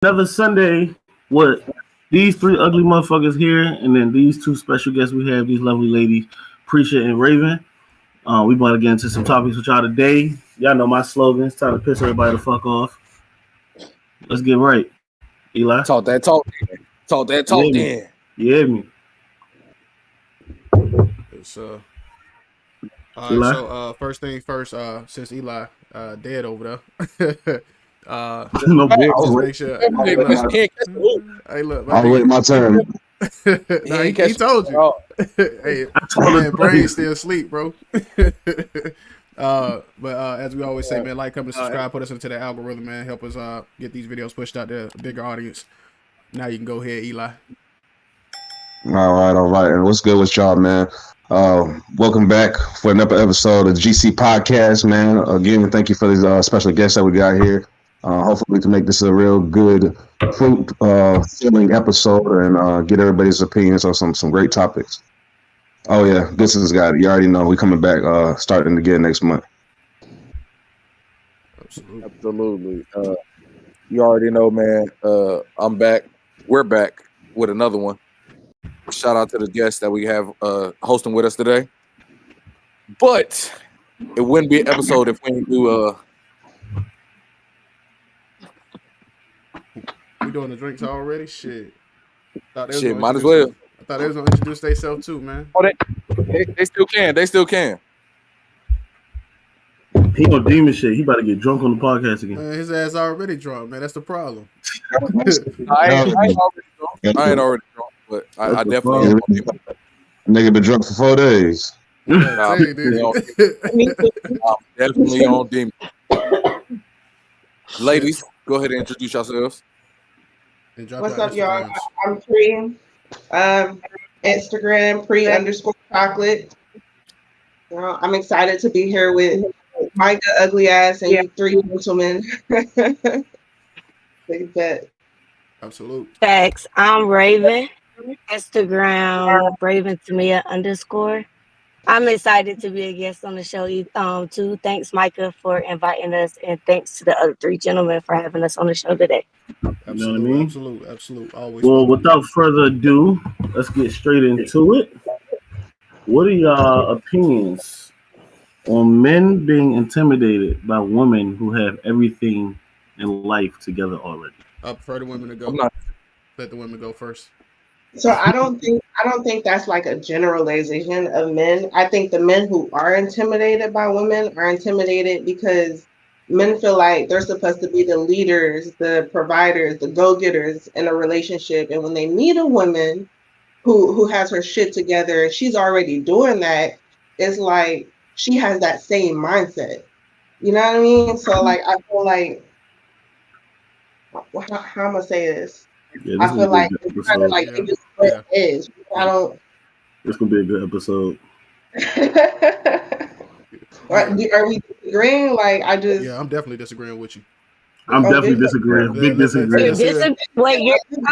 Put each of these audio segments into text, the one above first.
Another Sunday with these three ugly motherfuckers here, and then these two special guests we have, these lovely ladies, Preacher and Raven. We about to get into some topics with y'all today. Y'all know my slogan. It's time to piss everybody the fuck off. Let's get right. Eli? Talk that talk. Talk that talk then. You hear me? It's all right, so first thing first, since Eli dead over there. No just make sure. Hey, look, I'll wait my turn. Nah, he told you. Hey, man, brain still asleep, bro. But as we always say, man, like, comment, subscribe, put us into the algorithm, man. Help us get these videos pushed out to a bigger audience. Now you can go ahead, Eli. All right. And what's good with y'all, man? Welcome back for another episode of the GC Podcast, man. Again, thank you for these special guests that we got here. Hopefully we can make this a real good, filling episode and get everybody's opinions on some great topics. Oh, yeah, this is got it. You already know we coming back starting again next month. Absolutely. You already know, man. I'm back. We're back with another one. Shout out to the guests that we have hosting with us today. But it wouldn't be an episode if we didn't do We doing the drinks already? Shit. Shit, might as well. I thought they was gonna introduce themselves too, man. Oh, they still can. They still can. He on demon shit. He about to get drunk on the podcast again. Man, his ass already drunk, man. That's the problem. I ain't already drunk, but I definitely. Nigga been drunk for 4 days. Definitely on demon. Ladies, go ahead and introduce yourselves. What's up, y'all? I'm Pre. Instagram Pre_chocolate. I'm excited to be here with Micah Ugly Ass and you three gentlemen. Big bet. Absolute. Thanks. I'm Raven. Instagram Raven Tamia _. I'm excited to be a guest on the show too. Thanks, Micah, for inviting us, and thanks to the other three gentlemen for having us on the show today. You know what I mean? Absolute. Always. Well, without further ado, let's get straight into it. What are y'all opinions on men being intimidated by women who have everything in life together already? I prefer the women to go. Let the women go first. So I don't think that's like a generalization of men. I think the men who are intimidated by women are intimidated because men feel like they're supposed to be the leaders, the providers, the go-getters in a relationship. And when they meet a woman who has her shit together, she's already doing that, it's like she has that same mindset. You know what I mean? So like I feel like, how am I gonna say this? Yeah, I feel like it's kind of like it just is. I don't. This gonna be a good episode. Are we disagreeing? Like I just. Yeah, I'm definitely disagreeing with you. I'm definitely disagreeing. Big disagreeing. I'm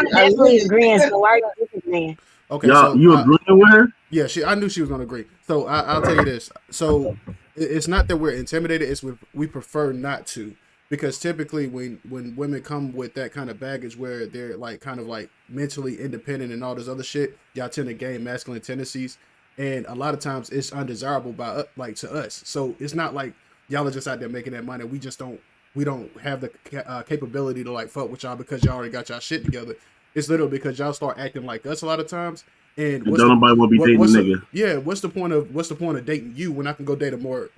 definitely agreeing. So why are you disagreeing? Okay, y'all, you agreeing with her? Yeah, I knew she was gonna agree. So I'll tell you this. So it's not that we're intimidated; it's we prefer not to. Because typically when women come with that kind of baggage where they're like kind of like mentally independent and all this other shit, y'all tend to gain masculine tendencies. And a lot of times it's undesirable by like to us. So it's not like y'all are just out there making that money. We don't have the capability to like fuck with y'all because y'all already got y'all shit together. It's literally because y'all start acting like us a lot of times. And don't nobody want to be dating a nigga. Yeah, what's the point of dating you when I can go date a more,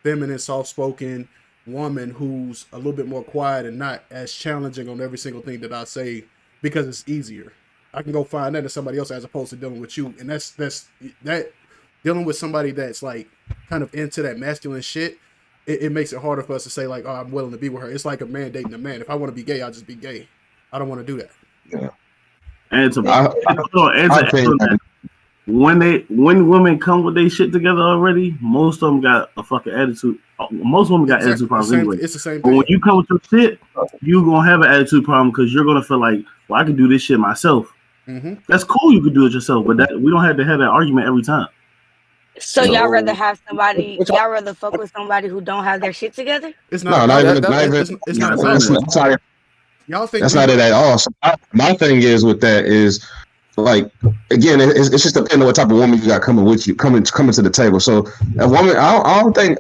feminine, soft-spoken woman who's a little bit more quiet and not as challenging on every single thing that I say because it's easier. I can go find that in somebody else as opposed to dealing with you. And that's dealing with somebody that's like kind of into that masculine shit. It makes it harder for us to say like, oh, I'm willing to be with her. It's like a man dating a man. If I want to be gay, I'll just be gay. I don't want to do that. Yeah. Answer that. When women come with their shit together already, most of them got a fucking attitude. Most women got attitude problems anyway. It's the same thing. But when you come with your shit, you gonna have an attitude problem because you're gonna feel like, well, I can do this shit myself. Mm-hmm. That's cool. You can do it yourself, but we don't have to have that argument every time. So y'all rather have somebody? Y'all rather fuck with somebody who don't have their shit together? It's not. Not even. Y'all think That's not it at all. So my thing is with that is like again, it's just depending on what type of woman you got coming with you, coming to the table. So a woman, I don't think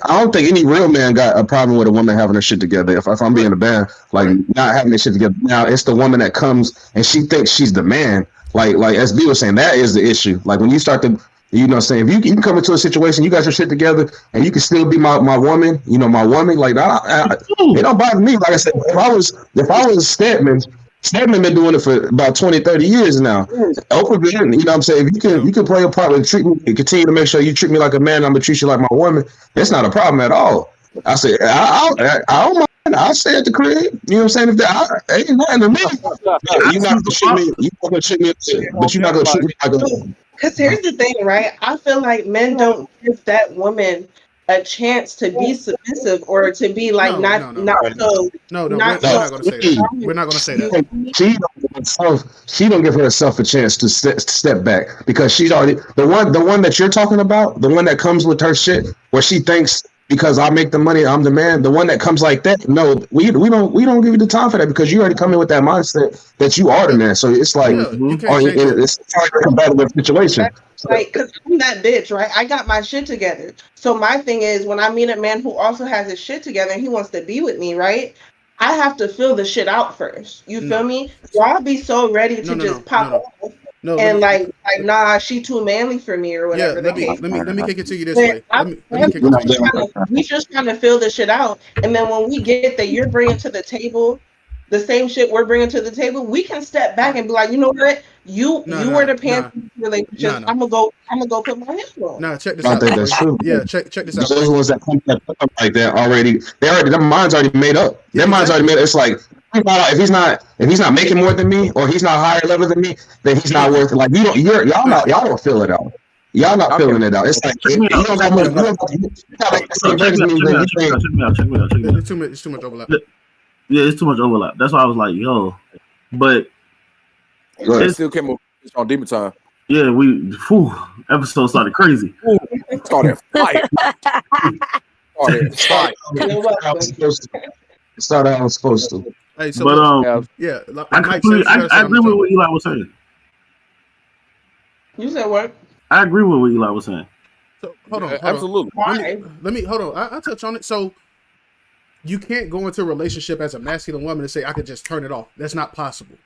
any real man got a problem with a woman having her shit together. If I'm being a man, like not having their shit together. Now it's the woman that comes and she thinks she's the man. Like SB was saying, that is the issue. Like when you start to, you know, saying if you can come into a situation, you got your shit together, and you can still be my woman, you know, my woman. Like it don't bother me. Like I said, if I was Stedman been doing it for about 20, 30 years now. Oprah been, you know what I'm saying? If you can play a part and treat me and continue to make sure you treat me like a man, I'm gonna treat you like my woman. It's not a problem at all. I said I don't mind. I'll stay at the crib. You know what I'm saying? If that ain't nothing to me. You're not gonna treat me. You're not gonna treat me, but you're not gonna treat me like a. Because here's the thing, right? I feel like men don't give that woman a chance to be submissive or to be like we're not gonna say that. We're not gonna say that. She don't give herself a chance to step back because she's already the one that you're talking about, the one that comes with her shit where she thinks because I make the money, I'm the man. The one that comes like that, no, we don't give you the time for that because you already come in with that mindset that you are the man. So it's like it's like a competitive situation. Like, because I'm that bitch, right? I got my shit together. So my thing is, when I meet a man who also has his shit together and he wants to be with me, right? I have to fill the shit out first. You feel me? So I'll be so ready to pop off. And nah, she too manly for me or whatever. Let me kick it to you this way. We just trying to fill the shit out, and then when we get that you're bringing to the table the same shit we're bringing to the table, we can step back and be like, you know what, you were the pants relationship. I'm gonna go put my hands on. Nah, check this out. I think that's true. Yeah, check this out. Those ones that come up like that already, their mind's already made up. Their mind's already made up. It's like if he's not making more than me or he's not higher level than me, then he's not worth it. Like y'all don't feel it out. Y'all not feeling it out. It's like you don't have much. Check me out. It's too much overlap. Yeah, it's too much overlap. That's why I was like, yo, but it still came up on Demon Time. Yeah, episode started crazy. Started fire. Started how it's supposed to. Hey, so but I agree with what Eli was saying. You said what? I agree with what Eli was saying. So hold on. Absolutely. Let me hold on. I'll touch on it. So you can't go into a relationship as a masculine woman and say I could just turn it off. That's not possible.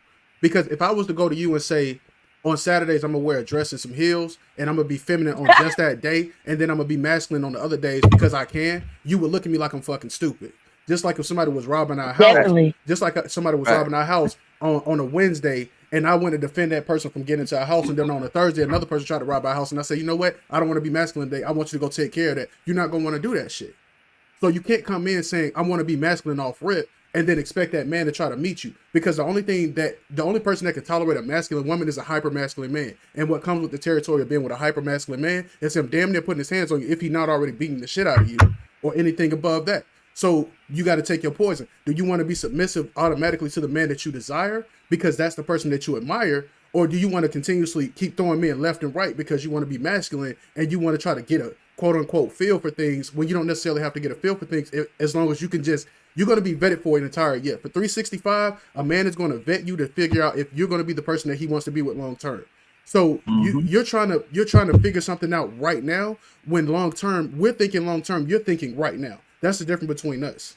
Because if I was to go to you and say on Saturdays I'm gonna wear a dress and some heels and I'm gonna be feminine on just that day and then I'm gonna be masculine on the other days because I can, you would look at me like I'm fucking stupid. Just like if somebody was robbing our house, on a Wednesday and I went to defend that person from getting into our house, and then on a Thursday another person tried to rob our house, and I say, you know what? I don't want to be masculine today. I want you to go take care of that. You're not gonna want to do that shit. So you can't come in saying I want to be masculine off rip and then expect that man to try to meet you, because the only person that can tolerate a masculine woman is a hyper masculine man. And what comes with the territory of being with a hyper masculine man is him damn near putting his hands on you if he's not already beating the shit out of you or anything above that. So you got to take your poison. Do you want to be submissive automatically to the man that you desire because that's the person that you admire? Or do you want to continuously keep throwing men left and right because you want to be masculine and you want to try to get a quote unquote feel for things when you don't necessarily have to get a feel for things, as long as you can just, you're going to be vetted for an entire year. For 365, a man is going to vet you to figure out if you're going to be the person that he wants to be with long term. So you're trying to figure something out right now, when long term, we're thinking long term, you're thinking right now. That's the difference between us.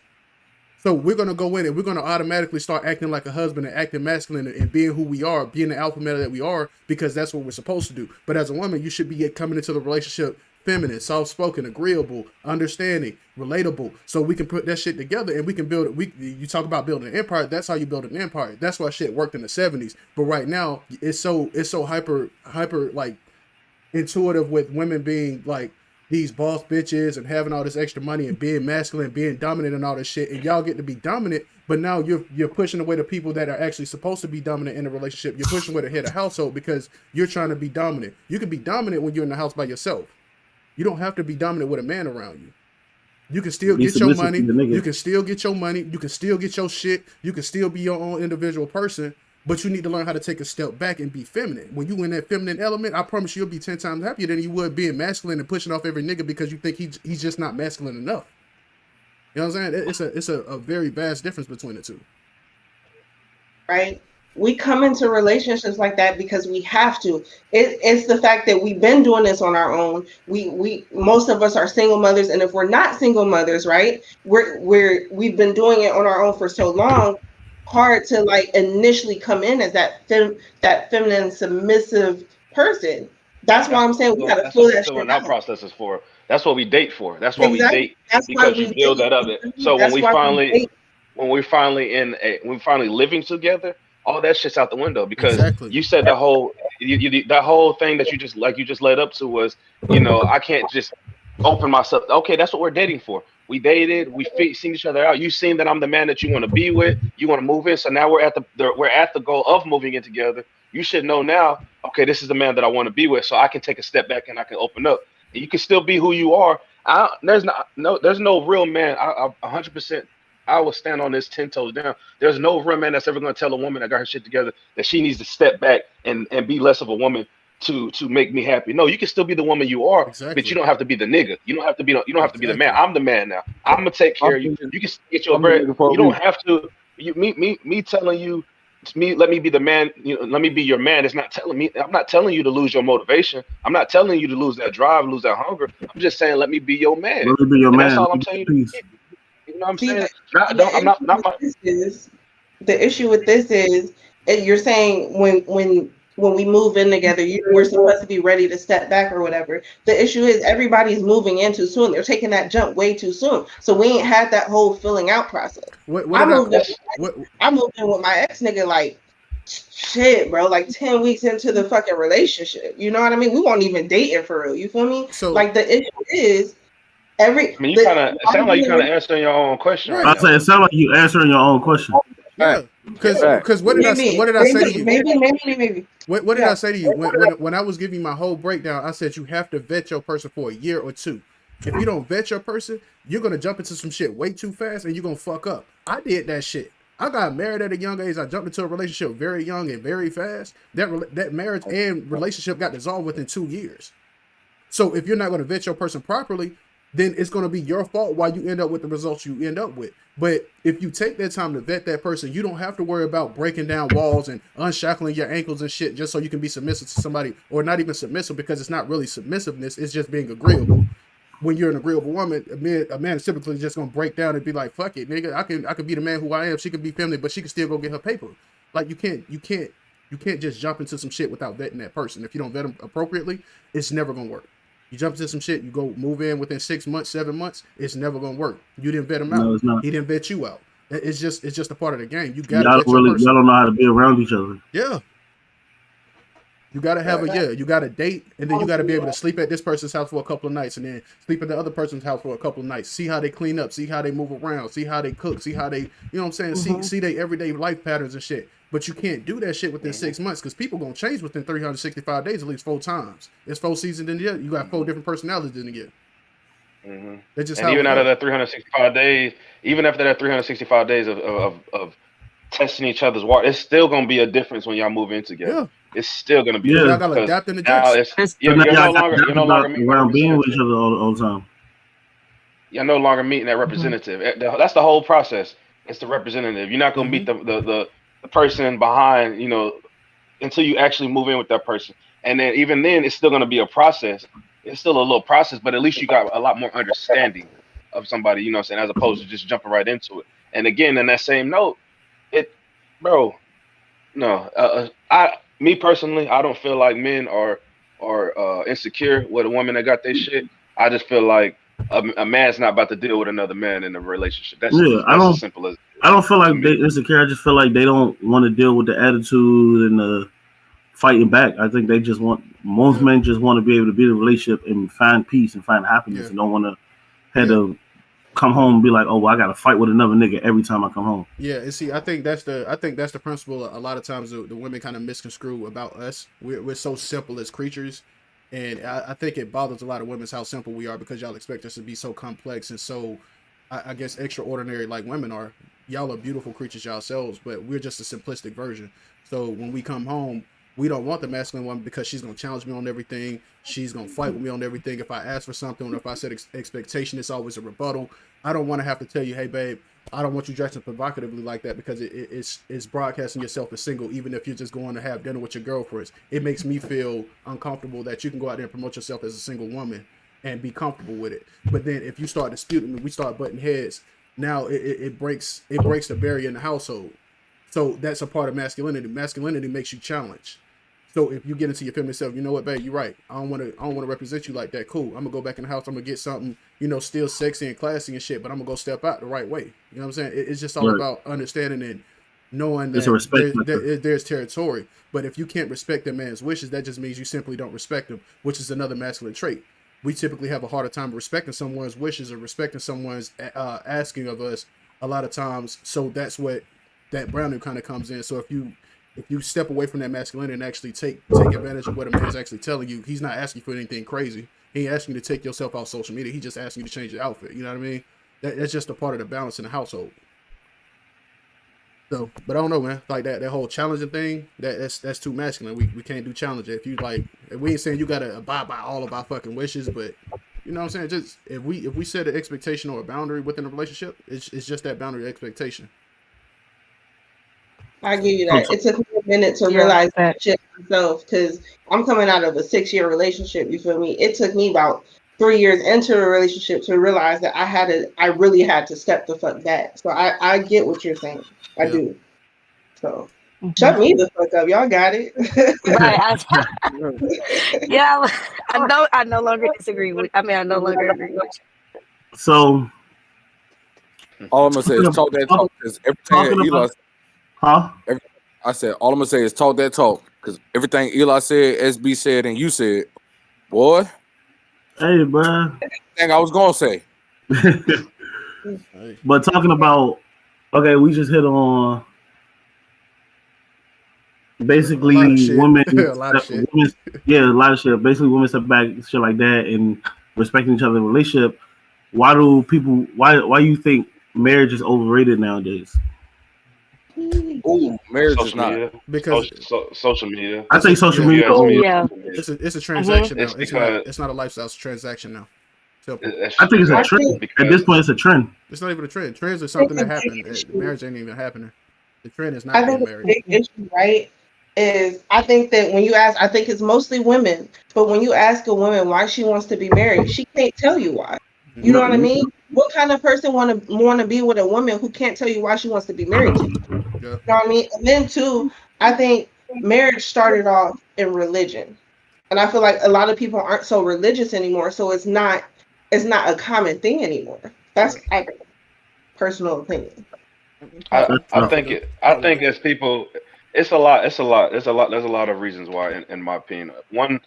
So we're going to go in and we're going to automatically start acting like a husband and acting masculine and being who we are, being the alpha male that we are, because that's what we're supposed to do. But as a woman, you should be coming into the relationship feminine, soft-spoken, agreeable, understanding, relatable, so we can put that shit together and we can build it. You talk about building an empire, that's how you build an empire. That's why shit worked in the 70s. But right now, it's so hyper like intuitive with women being like these boss bitches and having all this extra money and being masculine, being dominant and all this shit, and y'all get to be dominant, but now you're pushing away the people that are actually supposed to be dominant in a relationship. You're pushing away the head of household because you're trying to be dominant. You can be dominant when you're in the house by yourself. You don't have to be dominant with a man around you. You can still get your money. You can still get your money. You can still get your shit. You can still be your own individual person. But you need to learn how to take a step back and be feminine. When you in that feminine element, I promise you'll be 10 times happier than you would being masculine and pushing off every nigga because you think he's just not masculine enough. You know what I'm saying? It's a very vast difference between the two. right? We come into relationships like that because we have to. It's the fact that we've been doing this on our own. We most of us are single mothers, and if we're not single mothers, right, we've been doing it on our own for so long. Hard to like initially come in as that feminine submissive person. That's why I'm saying we got to That's fill what the that filling shit out out. process is for. That's what we date for. That's why we Exactly. date That's why because you we build date. that up. So That's why we date. when we're finally when we're finally living together, all that shit's out the window because Exactly. you said the whole that whole thing that you just led up to was, I can't just open myself. Okay, that's what we're dating for. We dated, seen each other out. You seen that I'm the man that you want to be with. You want to move in. So now we're at the goal of moving in together. You should know now. Okay, this is the man that I want to be with. So I can take a step back and I can open up. And you can still be who you are. There's no real man. 100%. I will stand on this 10 toes down. There's no real man that's ever going to tell a woman that got her shit together that she needs to step back and be less of a woman to make me happy. No, you can still be the woman you are, but you Exactly. don't have to be the nigga. You don't have to be. You don't have to be the man. Exactly. I'm the man now. I'm gonna take I'm care of you. thinking, You can get your I'm the bread. nigga for a You don't reason. have to. Me telling you. Let me be the man. Let me be your man. It's not telling me. I'm not telling you to lose your motivation. I'm not telling you to lose that drive, lose that hunger. I'm just saying, let me be your man, Let me be your and that's man. all Let I'm me be telling you at to peace. be. You know what I'm See, saying? and the I'm issue not with my. this is the issue with this is you're saying when we move in together, we're supposed to be ready to step back or whatever. The issue is everybody's moving in too soon. They're taking that jump way too soon. So we ain't had that whole filling out process. What I did I moved in. what I moved in with my ex nigga like shit, bro. Like 10 weeks into the fucking relationship. You know what I mean? We weren't even dating for real. You feel me? so Like the issue is every I mean, you kind the of. It sounds like you kind of answering your own question right right. I now, say it though. sounds like you answering your own question. Yeah. Fact, Cause Yeah. fact. cause maybe, what did I say to maybe, you? maybe, maybe, maybe. What did I Yeah. say to you when I was giving my whole breakdown? I said you have to vet your person for a year or two. If you don't vet your person, you're gonna jump into some shit way too fast and you're gonna fuck up. I did that shit. I got married at a young age. I jumped into a relationship very young and very fast. That marriage and relationship got dissolved within 2 years. So if you're not going to vet your person properly, then it's going to be your fault why you end up with the results you end up with. But if you take that time to vet that person, you don't have to worry about breaking down walls and unshackling your ankles and shit just so you can be submissive to somebody, or not even submissive because it's not really submissiveness, it's just being agreeable. When you're an agreeable woman, a man is typically just gonna break down and be like, "Fuck it, nigga, I can be the man who I am. She can be feminine, but she can still go get her paper." Like you can't just jump into some shit without vetting that person. If you don't vet them appropriately, it's never gonna work. You jump into some shit, you go move in within 6 months, 7 months, it's never gonna work. You didn't vet him out. No, it's not. He didn't vet you out. It's just a part of the game. You gotta Y'all vet your y'all person. don't know how to be around each other. Yeah. You gotta have Facts. you gotta date, and then you gotta be able to sleep at this person's house for a couple of nights, and then sleep at the other person's house for a couple of nights. See how they clean up, see how they move around, see how they cook, see how they, you know what I'm saying, see their everyday life patterns and shit. But you can't do that shit within 6 months because people gonna change within 365 days at least 4 times. It's 4 seasons in the year. You got 4 different personalities in the year. Hmm. That's just And how even it out of goes. that 365 days, even after that 365 days of testing each other's water, it's still gonna be a difference when y'all move in together. Yeah, It's still gonna be a because y'all Yeah. difference gotta because adapt and now adjust. it's So now y'all got you're no longer meeting that around being with each representative. other all the time. You're no longer meeting that representative. That's the whole process. It's the representative. You're not gonna meet Mm-hmm. the person behind, until you actually move in with that person. And then even then, it's still gonna be a process. It's still a little process, but at least you got a lot more understanding of somebody, you know what I'm saying, as opposed to just jumping right into it. And again, in that same note, it, bro, no, me personally, I don't feel like men are insecure with a woman that got their shit. I just feel like a man's not about to deal with another man in a relationship. Yeah, That's as simple as I don't feel to like they me. insecure. I just feel like they don't want to deal with the attitude and the fighting back. I think they just want most Yeah, men just want to be able to be in a relationship and find peace and find happiness yeah, and don't want to have yeah. to come home and be like, oh, well, I got to fight with another nigga every time I come home. Yeah, and see, I think that's the principle. A lot of times the women kind of misconstrue about us. We're so simple as creatures, and I think it bothers a lot of women how simple we are because y'all expect us to be so complex and so, I guess, extraordinary like women are. Y'all are beautiful creatures yourselves, but we're just a simplistic version. So when we come home, we don't want the masculine woman because she's gonna challenge me on everything. She's gonna fight with me on everything. If I ask for something or if I set expectation, it's always a rebuttal. I don't want to have to tell you, hey, babe, I don't want you dressing provocatively like that because it's broadcasting yourself as single, even if you're just going to have dinner with your girlfriends. It makes me feel uncomfortable that you can go out there and promote yourself as a single woman and be comfortable with it. But then if you start disputing and we start butting heads, now it breaks the barrier in the household. So that's a part of masculinity. Masculinity makes you challenge. So if you get into your feminine self, you know what, babe, you're right. I don't want to represent you like that. Cool. I'm gonna go back in the house. I'm gonna get something, still sexy and classy and shit. But I'm gonna go step out the right way. You know what I'm saying? It's just all about understanding and knowing It's a respect that there's territory. But if you can't respect that man's wishes, that just means you simply don't respect him, which is another masculine trait. We typically have a harder time respecting someone's wishes or respecting someone's asking of us a lot of times. So that's what that browning kind of comes in. So if you step away from that masculinity and actually take advantage of what a man's actually telling you, he's not asking for anything crazy. He ain't asking you to take yourself off social media. He just asking you to change your outfit. You know what I mean? That's just a part of the balance in the household. So, but I don't know, man. Like that whole challenging thing, that's too masculine. We can't do challenge. If you we ain't saying you gotta abide by all of our fucking wishes, but you know what I'm saying? Just if we set an expectation or a boundary within a relationship, it's just that boundary expectation. I give you that. It took me a minute to realize that shit myself because I'm coming out of a 6-year relationship. You feel me? It took me about 3 years into a relationship to realize that I really had to step the fuck back. So I get what you're saying. I do. So shut me the fuck up. Y'all got it. Right. Yeah, I no longer disagree with. I mean, I no longer agree with you. So all I'm gonna say is talk that talk because everything that Eli. I said, all I'm gonna say is talk that talk because everything Eli said, SB said, and you said, boy. Hey, bro. Thing I was gonna say. But talking about, okay, we just hit on basically women. a lot of shit. A lot of shit. Basically, women step back, shit like that, and respecting each other in a relationship. Why do people? Why you think marriage is overrated nowadays? Oh, marriage is not media. Because social media. I think social media. Yeah. It's a transaction now. It's it's not a lifestyle. It's a transaction now. I think it's a trend. At this point, it's a trend. It's not even a trend. Trends are something that happened. Marriage ain't even happening. The trend is not being married. The big issue, right, is I think that when you ask, I think it's mostly women, but when you ask a woman why she wants to be married, she can't tell you why. You know what I mean? What kind of person want to be with a woman who can't tell you why she wants to be married to you? Yeah. You know what I mean? And then too, I think marriage started off in religion, and I feel like a lot of people aren't so religious anymore, so it's not a common thing anymore. That's my personal opinion. I think as people, there's a lot of reasons why, in my opinion. One,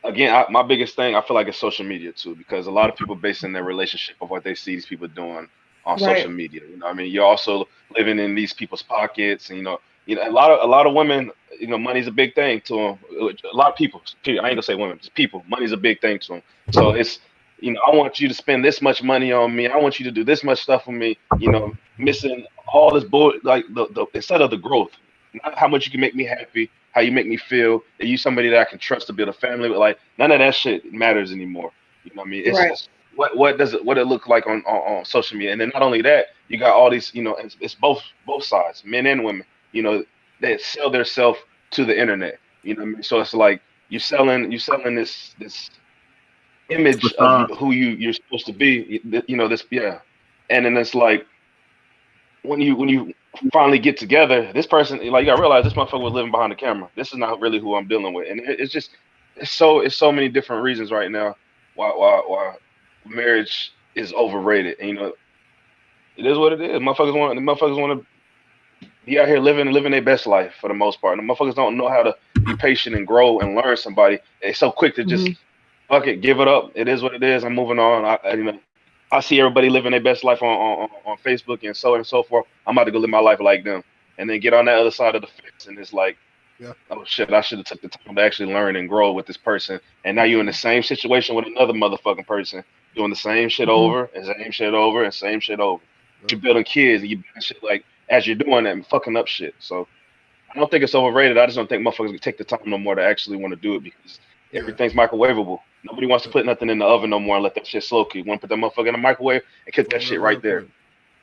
again, my biggest thing, I feel like it's social media too, because a lot of people basing their relationship of what they see these people doing on social media. You know, what I mean, you're also living in these people's pockets, and a lot of women, money's a big thing to them. A lot of people, I ain't gonna say women, just people. Money's a big thing to them. So it's, I want you to spend this much money on me. I want you to do this much stuff for me. Missing all this bull, like the instead of the growth, not how much you can make me happy, how you make me feel. Are you somebody that I can trust to build a family with? Like none of that shit matters anymore. You know what I mean? It's just what it look like on social media, and then not only that, you got all these, it's both sides, men and women. They sell their self to the internet. You know what I mean? So it's like you're selling this image of who you're supposed to be. And then it's like when you finally get together, this person, like, you gotta realize this motherfucker was living behind the camera. This is not really who I'm dealing with, and it's so many different reasons right now why marriage is overrated. And it is what it is. Motherfuckers want to be out here living their best life for the most part. And the motherfuckers don't know how to be patient and grow and learn somebody. They're so quick to just fuck it, give it up. It is what it is. I'm moving on. I see everybody living their best life on Facebook and so on and so forth. I'm about to go live my life like them, and then get on the other side of the fence, and it's like, oh shit, I should have took the time to actually learn and grow with this person. And now you're in the same situation with another motherfucking person doing the same shit over and same shit over and same shit over. You're building kids and you building shit like as you're doing that and fucking up shit. So I don't think it's overrated. I just don't think motherfuckers can take the time no more to actually want to do it because everything's microwavable. Nobody wants to put nothing in the oven no more and let that shit slow cook. You want to put that motherfucker in the microwave and cook that shit right there.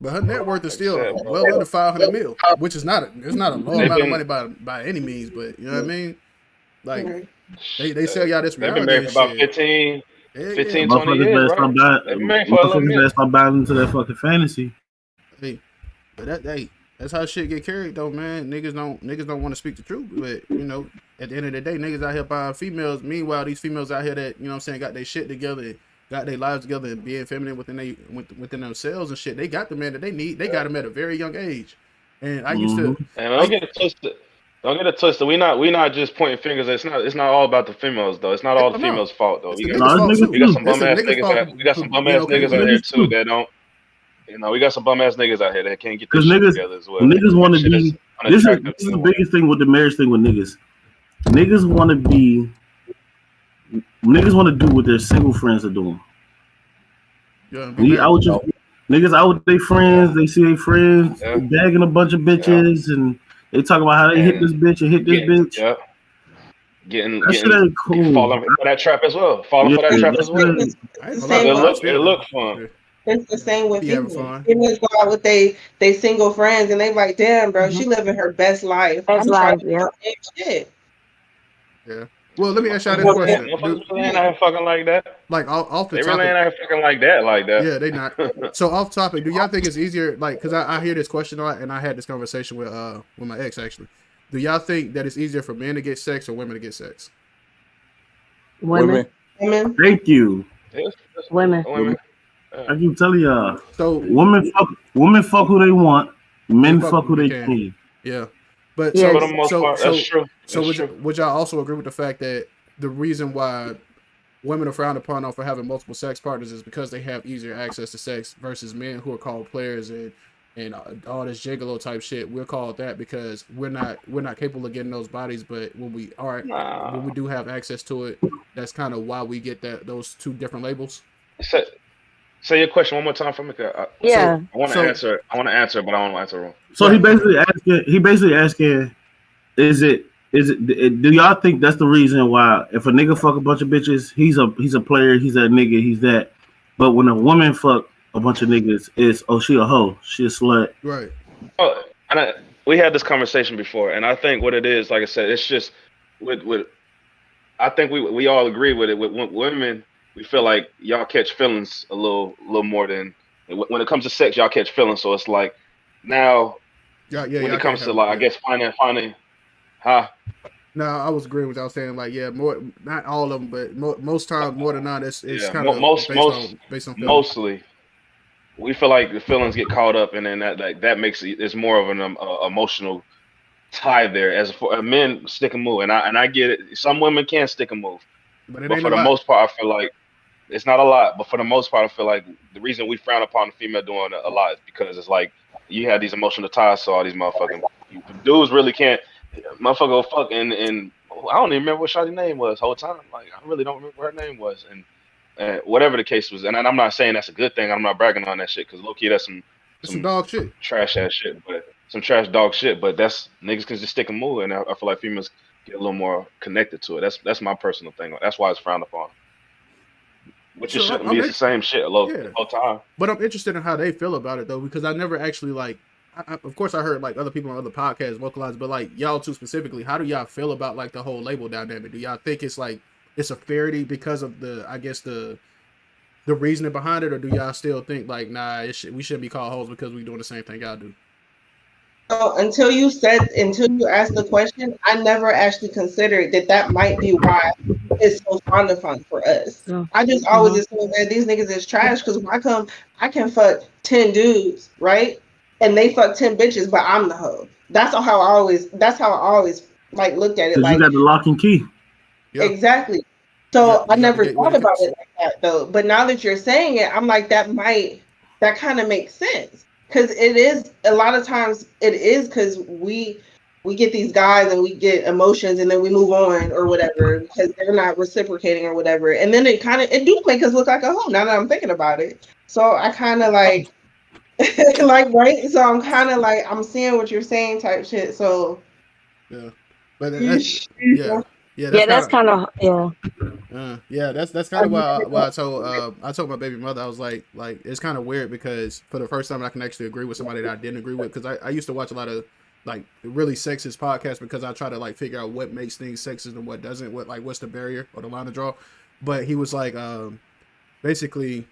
But her net worth is Like I said, still bro. well under 500 mil, which is it's not a low They've amount of been money by any means. But you know what I mean? Like Mhm. they sell y'all this they've been reality married and for about shit. 15, Yeah, yeah. 15, 20 Motherfuckers years, better right? stop buying. They've been married for a little Motherfuckers better minute. stop buying into that fucking fantasy. Hey, but that's how shit get carried though, man. Niggas don't want to speak the truth, but you know, at the end of the day, niggas out here buying females. Meanwhile, these females out here that, you know what I'm saying, got their shit together, and got their lives together, and being feminine within themselves and shit. They got the man that they need. They got him at a very young age. And I used Mm-hmm. to, And don't get it twisted. Don't get it twisted. We not just pointing fingers. It's not all about the females though. It's not all the no, females' fault though. it's We the got No, niggas' it's fault niggas we too. got too. some It's bum the ass niggas' niggas fault out. We got some for bum being ass okay niggas with out it. here Niggas too too. that don't. We got some bum ass niggas out here that can't get this Because shit niggas, together as well. niggas want to Shit is be. unattractive This is to the them. biggest thing with the marriage thing with niggas. Niggas want to be. Niggas want to do what their single friends are doing. Yeah, be We married. out just niggas out with their Yeah, friends. They see their friends yeah, bagging a bunch of yeah. bitches, and they talk about how they hit And this bitch and hit this get bitch. yeah, getting That shit getting ain't cool. falling for that trap as well. Falling Yeah, for that It's, trap that as shit well. it's, ain't. I it's ain't the gonna lie same though. with I It still, look fun. yeah, it's the same I with be having females. fun. Females go out with they single friends and they like, damn, bro, Mhm. she living her best life. Best I'm trying life, to do yep. the same shit. Yeah. Well, let me ask y'all this Motherfuckers, question. motherfuckers really ain't out here fucking like that. Like off the They really topic, ain't out here fucking like that, like that. yeah, they not. So off topic, do y'all think it's easier? Like, cause I hear this question a lot, and I had this conversation with my ex actually. Do y'all think that it's easier for men to get sex or women to get sex? Women. Women, Thank you. It's Women. women. I keep telling y'all, So women fuck who they want, they men fuck fuck who who they they can. can. Yeah, but Yeah, For the most part, that's true. so That's true. would y'all also agree with the fact that the reason why women are frowned upon for having multiple sex partners is because they have easier access to sex versus men who are called players and all this gigolo type shit. We're called that because we're not capable of getting those bodies, but when Nah. we do have access to it, that's kind of why we get those two different labels. Say, say your question one more time for me. 'Cause So yeah. I want to so answer. I want to answer, but I don't want to answer wrong. So right, okay. he basically asking, do y'all think that's the reason why if a nigga fuck a bunch of bitches, he's a player, he's that nigga, he's that. But when a woman fuck a bunch of niggas, it's she a hoe, she a slut. Right. Oh, and we had this conversation before, and I think what it is, like I said, it's just with. I think we all agree with it. With women, we feel like y'all catch feelings a little more than when it comes to sex. Y'all catch feelings, so it's like now Yeah, when y'all it can't comes to help like it. I Yeah. guess finding, huh? No, I was agreeing with y'all saying like yeah, more not all of them, but most times more than not, it's Yeah, kind of most based on feelings. mostly we feel like the feelings get caught up, and then that makes it's more of an emotional tie there. As for men stick and move, and I get it. Some women can stick and move, But it but ain't a for the lot. most part, I feel like it's not a lot. But for the most part, I feel like the reason we frown upon the female doing a lot is because it's like you have these emotional ties, so all these motherfucking dudes really can't. Motherfucker go fuck and I don't even remember what Shawty's name was whole time. Like I really don't remember what her name was, and whatever the case was. And I'm not saying that's a good thing. I'm not bragging on that shit because low key that's It's some some dog shit. trash ass shit, but some trash dog shit. But that's niggas can just stick and move, and I feel like females get a little more connected to it. That's my personal thing. That's why it's frowned upon. Which it So shouldn't be. It's the same shit a lot yeah, all time. but I'm interested in how they feel about it though because I never actually like. Of course, I heard like other people on other podcasts vocalize, but like y'all two specifically, how do y'all feel about like the whole label dynamic? Do y'all think it's like it's a fairity because of I guess the reasoning behind it, or do y'all still think like nah, we shouldn't be called hoes because we doing the same thing y'all do? so until you asked the question, I never actually considered that might be why it's so fond of fun for us. So, I just always assume that these niggas is trash because when I can fuck 10 dudes, right? And they fuck 10 bitches, but I'm the hoe. That's how I always like looked at it. Cause you Like got the lock and key. Yeah, exactly. yeah, So I you got the never gateway thought to about kiss. it like that though. But now that you're saying it, I'm like that kind of makes sense. Cause it is a lot of times it is because we get these guys and we get emotions and then we move on or whatever because they're not reciprocating or whatever. And then it do make us look like a hoe now that I'm thinking about it. So I kind of like like right. So I'm kind of like I'm seeing what you're saying type shit. So Yeah, but you yeah, yeah, that's yeah, that's kind of kind of yeah. Yeah, that's kind of why I told my baby mother, I was like it's kind of weird because for the first time I can actually agree with somebody that I didn't agree with, because I used to watch a lot of like really sexist podcasts because I try to like figure out what makes things sexist and what doesn't, what's the barrier or the line to draw. But he was like, basically,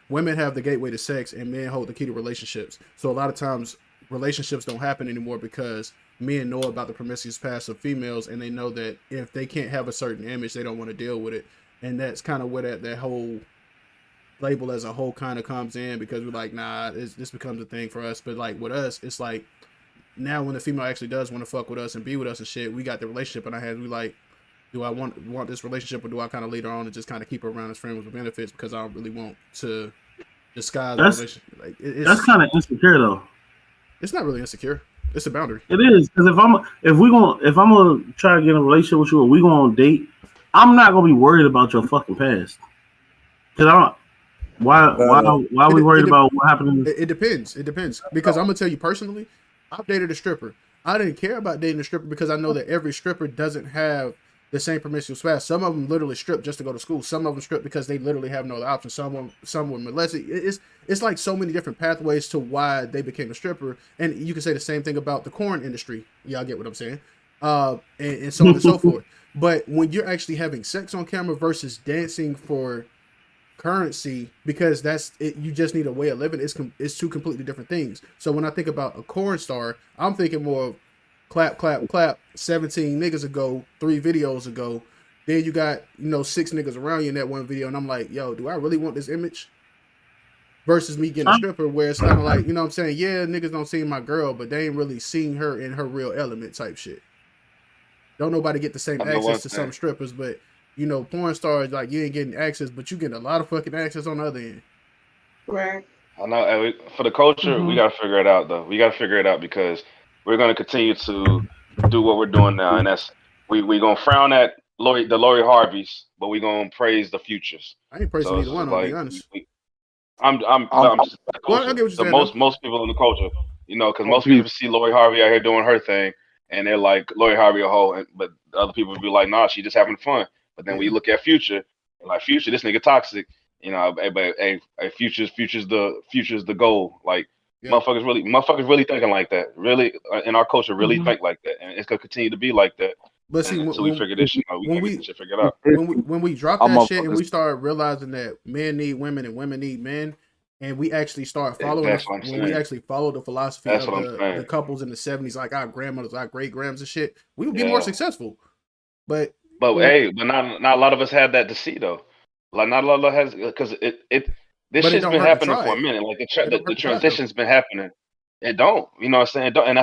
women have the gateway to sex and men hold the key to relationships. So a lot of times relationships don't happen anymore because men know about the promiscuous past of females, and they know that if they can't have a certain image, they don't want to deal with it. And that's kind of where that whole label as a whole kind of comes in, because we're like, nah, this becomes a thing for us. But like with us, it's like now when the female actually does want to fuck with us and be with us and shit, we got the relationship in our hands. We like, do I want this relationship, or do I kind of lead her on and just kind of keep her around as friends with benefits because I don't really want to disguise the relationship? Like that's kind of insecure though. It's not really insecure. It's a boundary. It is, because if I'm gonna try to get in a relationship with you, or we going on a date, I'm not gonna be worried about your fucking past. Because I don't. Why are we worried about what happened? It depends. It depends, because I'm gonna tell you personally, I've dated a stripper. I didn't care about dating a stripper because I know that every stripper doesn't have the same promiscuous past. Some of them literally strip just to go to school. Some of them strip because they literally have no other option. Some were molested. It's like so many different pathways to why they became a stripper. And you can say the same thing about the corn industry. Y'all get what I'm saying? And so on and so forth. But when you're actually having sex on camera versus dancing for currency, because that's it, you just need a way of living, it's two completely different things. So when I think about a corn star, I'm thinking more of clap, clap, clap, 17 niggas ago, 3 videos ago. Then you got, 6 niggas around you in that one video, and I'm like, yo, do I really want this image? Versus me getting a stripper where it's kind of like, you know what I'm saying? Yeah, niggas don't see my girl, but they ain't really seen her in her real element type shit. Don't nobody get the same access to some strippers, but, porn stars, like, you ain't getting access, but you getting a lot of fucking access on the other end. Right. I know. For the culture, we got to figure it out, though. We got to figure it out because we're going to continue to do what we're doing now, and that's we going to frown at the Lori Harveys, but we going to praise the futures. I ain't praising either one, I'll be honest. I'm just the Well, I get what you're saying, most people in the culture, because most people see Lori Harvey out here doing her thing, and they're like, Lori Harvey a hoe, but the other people would be like, nah, she just having fun. But then when you look at Future, like Future, this nigga toxic, but Future's the goal. Like motherfuckers really thinking like that. Really, in our culture, really think like that, and it's gonna continue to be like that. But see, until we figure this shit out, we get this shit figured out. When we drop that shit and we start realizing that men need women and women need men, and we actually start following we actually follow the philosophy of the couples in the 70s, like our grandmothers, our great grandmas and shit, we would be more successful. But not a lot of us had that to see though. Like not a lot of has, because this shit's been happening for a minute. Like the transition's been happening. It don't, what I'm saying? And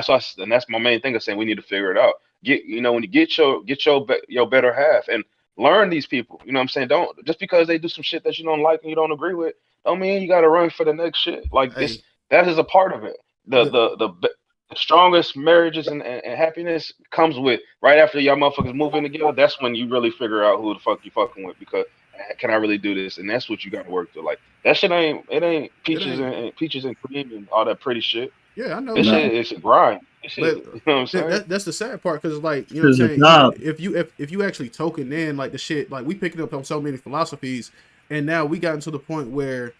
that's my main thing of saying we need to figure it out. When you get your better half and learn these people. You know what I'm saying? Don't, just because they do some shit that you don't like and you don't agree with, don't mean you got to run for the next shit. Like that is a part of it. The strongest marriages and happiness comes with right after y'all motherfuckers move in together. That's when you really figure out who the fuck you fucking with, because can I really do this? And that's what you got to work through. Like that shit ain't peaches and cream and all that pretty shit. Yeah, I know. This shit is a grind. But, you know what I'm saying? That's the sad part, because like, you know what I'm saying, if you actually token in like the shit, like we picking up on so many philosophies, and now we gotten to the point where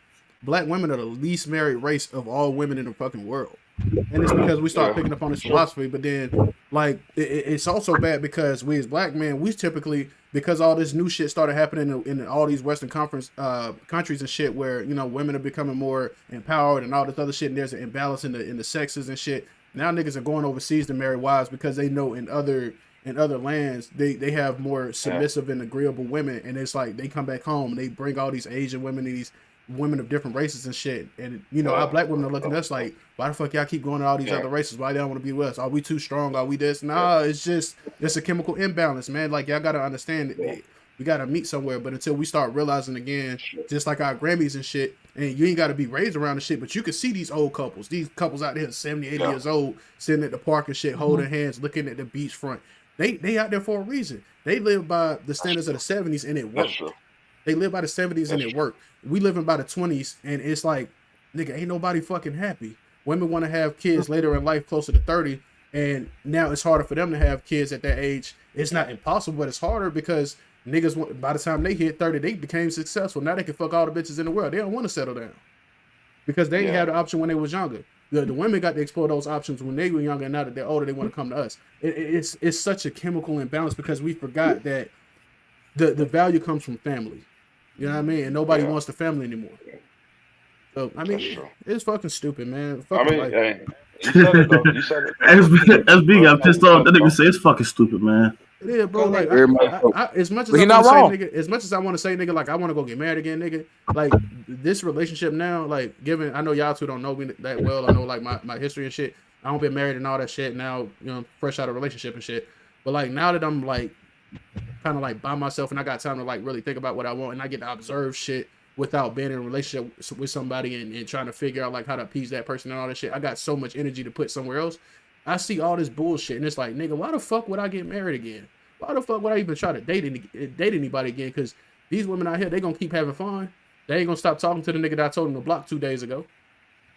black women are the least married race of all women in the fucking world. And it's because we start picking up on this philosophy. But then like it's also bad because we as black men, we typically, because all this new shit started happening in all these Western conference countries and shit, where women are becoming more empowered and all this other shit, and there's an imbalance in the sexes and shit. Now niggas are going overseas to marry wives because they know in other lands they have more submissive and agreeable women, and it's like they come back home and they bring all these Asian women, these women of different races and shit, and our black women are looking at us like, why the fuck y'all keep going to all these other races? Why they don't want to be with us? Are we too strong? Are we this? Nah, it's a chemical imbalance, man. Like y'all gotta understand that we gotta meet somewhere. But until we start realizing again, just like our Grammys and shit, and you ain't gotta be raised around the shit, but you can see these old couples, these couples out there 70, 80 years old, sitting at the park and shit, holding hands, looking at the beachfront. They out there for a reason. They live by the standards of the 70s and it worked. They live by the 70s and it worked. We living by the 20s and it's like, nigga, ain't nobody fucking happy. Women want to have kids later in life, closer to 30, and now it's harder for them to have kids at that age. It's not impossible, but it's harder because niggas, by the time they hit 30, they became successful. Now they can fuck all the bitches in the world. They don't want to settle down because they had the option when they was younger. The women got to explore those options when they were younger, and now that they're older, they want to come to us. It's such a chemical imbalance because we forgot that the value comes from family. You know what I mean? And nobody wants the family anymore. So I mean, it's fucking stupid, man. Fucking hey, you said it though. You said it. SB got pissed off. That nigga say it's fucking stupid, man. Yeah, bro. Like, as much as He I not want to say, wrong. nigga, as much as I want to say, nigga, like I want to go get married again, nigga. Like this relationship now, like given, I know y'all two don't know me that well. I know like my history and shit. I don't been married and all that shit. Now, you know, fresh out of a relationship and shit. But like now that I'm like kind of like by myself and I got time to like really think about what I want and I get to observe shit without being in a relationship with somebody and trying to figure out like how to appease that person and all that shit. I got so much energy to put somewhere else. I see all this bullshit and it's like, nigga, why the fuck would I get married again? Why the fuck would I even try to date anybody again? Because these women out here, they gonna keep having fun. They ain't gonna stop talking to the nigga that I told them to block 2 days ago.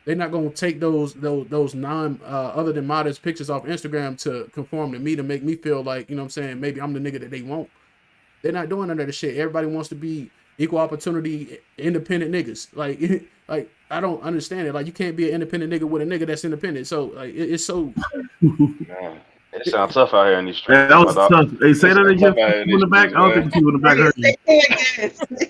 They're not gonna take those non other than modest pictures off Instagram to conform to me to make me feel like, you know what I'm saying, maybe I'm the nigga that they want. They're not doing none of that shit. Everybody wants to be equal opportunity, independent niggas. Like I don't understand it. Like you can't be an independent nigga with a nigga that's independent. So like it's so. Man, it sounds tough out here in these streets. That was tough. Hey, say that again. People in the back. I don't think the people in the back heard you. Say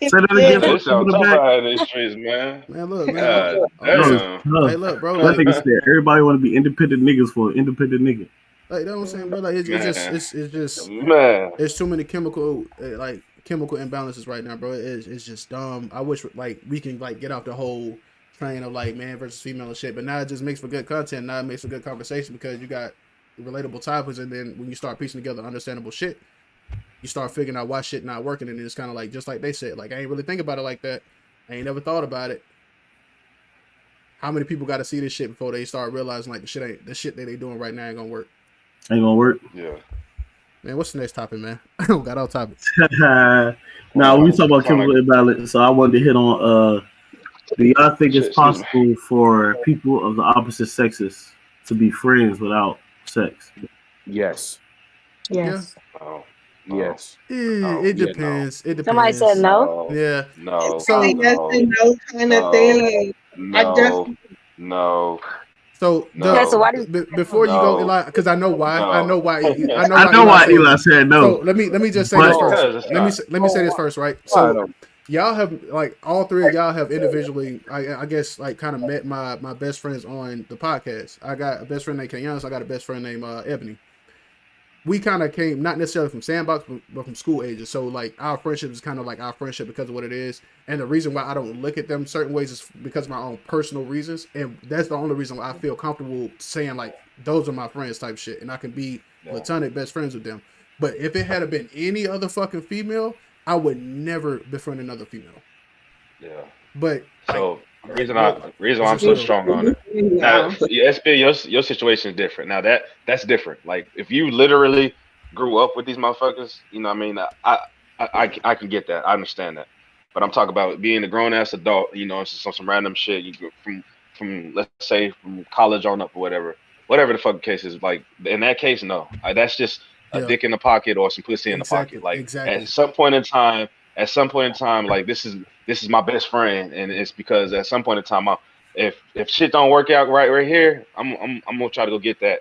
that again. It sounds tough out here in these streets, man. Man, look, man. Damn. Hey, look, bro. That Like, nigga said everybody want to be independent niggas for an independent nigga. Like that's what I'm saying, bro. Like it's just Man. there's too many chemical imbalances right now, bro. It's just dumb. I wish like we can like get off the whole train of like man versus female and shit, but now it just makes for good content. Now it makes for good conversation because you got relatable topics, and then when you start piecing together understandable shit, you start figuring out why shit not working, and it's kind of like just like they said, like I ain't really think about it like that. I ain't never thought about it. How many people got to see this shit before they start realizing like the shit that they doing right now ain't gonna work? Ain't gonna work. Yeah. Man, what's the next topic, man? I don't got all topics. Now we talk about chemical imbalance, so I wanted to hit on do y'all think it's possible for people of the opposite sexes to be friends without sex? Yes. Yes. Oh. Yes. It depends. It depends. Somebody said no. Yeah. No. So- I think that's a no kind of thing. I definitely No. So No. Okay, so why do before you go, No. Eli, because I know why. No. I know why. I know why said- Eli said no. So let me just say But- this Because first. it's Let me say this first, right? I So know. y'all have like all three of y'all have individually, I guess, like kind of met my best friends on the podcast. I got a best friend named Kenyanis. I got a best friend named Ebony. We kind of came not necessarily from Sandbox, but from school ages. So like our friendship is kind of like our friendship because of what it is. And the reason why I don't look at them certain ways is because of my own personal reasons. And that's the only reason why I feel comfortable saying like those are my friends type shit. And I can be platonic best friends with them. But if it had been any other fucking female, I would never befriend another female. Yeah. But So reason why I'm so strong on it. Now, SB, your situation is different. Now that's different. Like if you literally grew up with these motherfuckers, you know what I mean? I can get that. I understand that. But I'm talking about being a grown ass adult, you know, some random shit you go from let's say from college on up or whatever the fucking case is. Like in that case, no. That's just a dick in the pocket or some pussy in the pocket. Like at some point in time, like this is my best friend, and it's because at some point in time, if shit don't work out right here, I'm gonna try to go get that.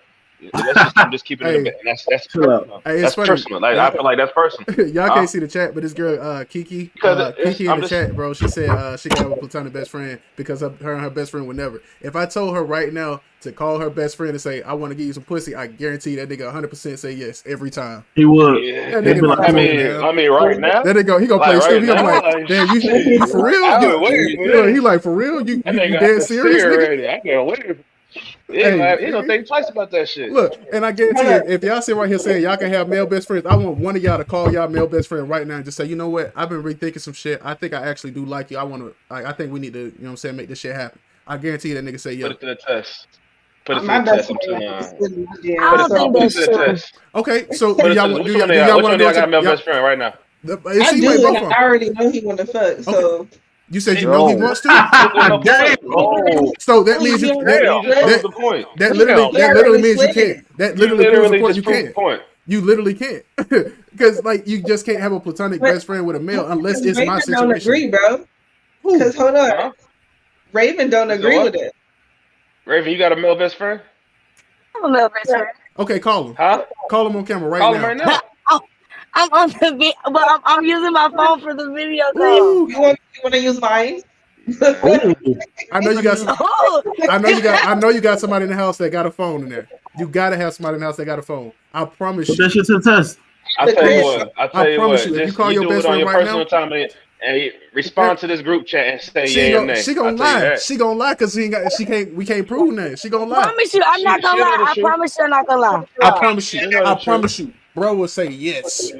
I'm just keeping it in the bed. And that's personal. Hey, that's personal. Like I feel like that's personal. Y'all can't see the chat, but this girl Kiki in the chat, bro. She said she got have a platonic best friend because her and her best friend would never. If I told her right now to call her best friend and say I want to give you some pussy, I guarantee that nigga 100% say yes every time. He would. Yeah. That nigga I mean, right now. Then he gonna play stupid. He gonna be like, damn, you for real? He like for real? You dead serious, nigga? I can't wait. He don't think twice about that shit. Look, and I guarantee you, if y'all sit right here saying y'all can have male best friends, I want one of y'all to call y'all male best friend right now and just say, you know what? I've been rethinking some shit. I think I actually do like you. I think we need to, you know what I'm saying, make this shit happen. I guarantee you that nigga say yeah. Put it to the test. Put it to my the best test. friend. I don't think that's true. Okay, so Do y'all want to go to my best friend right now? I do, and I already know he want to fuck. So you said you know he wants to. So that means you. That literally means you can't. That literally proves the point you can't. You literally can't, because like you just can't have a platonic best friend with a male unless it's my Raven don't situation. agree, bro. Who? Because hold on, Huh? Raven don't You said agree what? with it. Raven, you got a male best friend? I'm a little best friend. Okay, call him. Huh? Call him on camera right Call now. him right now. I'm on the but I'm using my phone for the video call. Ooh, You want to use mine? Oh, I know you got. Some, Oh, I know you got somebody in the house that got a phone in there. You gotta have somebody in the house that got a phone. I promise put you. that shit to the test. I The tell you crib. what. I I tell you promise what. you, if you Just call you your do best it on friend your right personal now, time and you respond to this group chat and say she yay or gonna nay. she gonna I tell you lie. that. She gonna lie because she can't. We can't prove that. She gonna I lie. promise you, I'm not gonna She know lie. the I truth. promise you, I'm not gonna lie. I promise you. She know I the truth. promise you. Bro will say yes.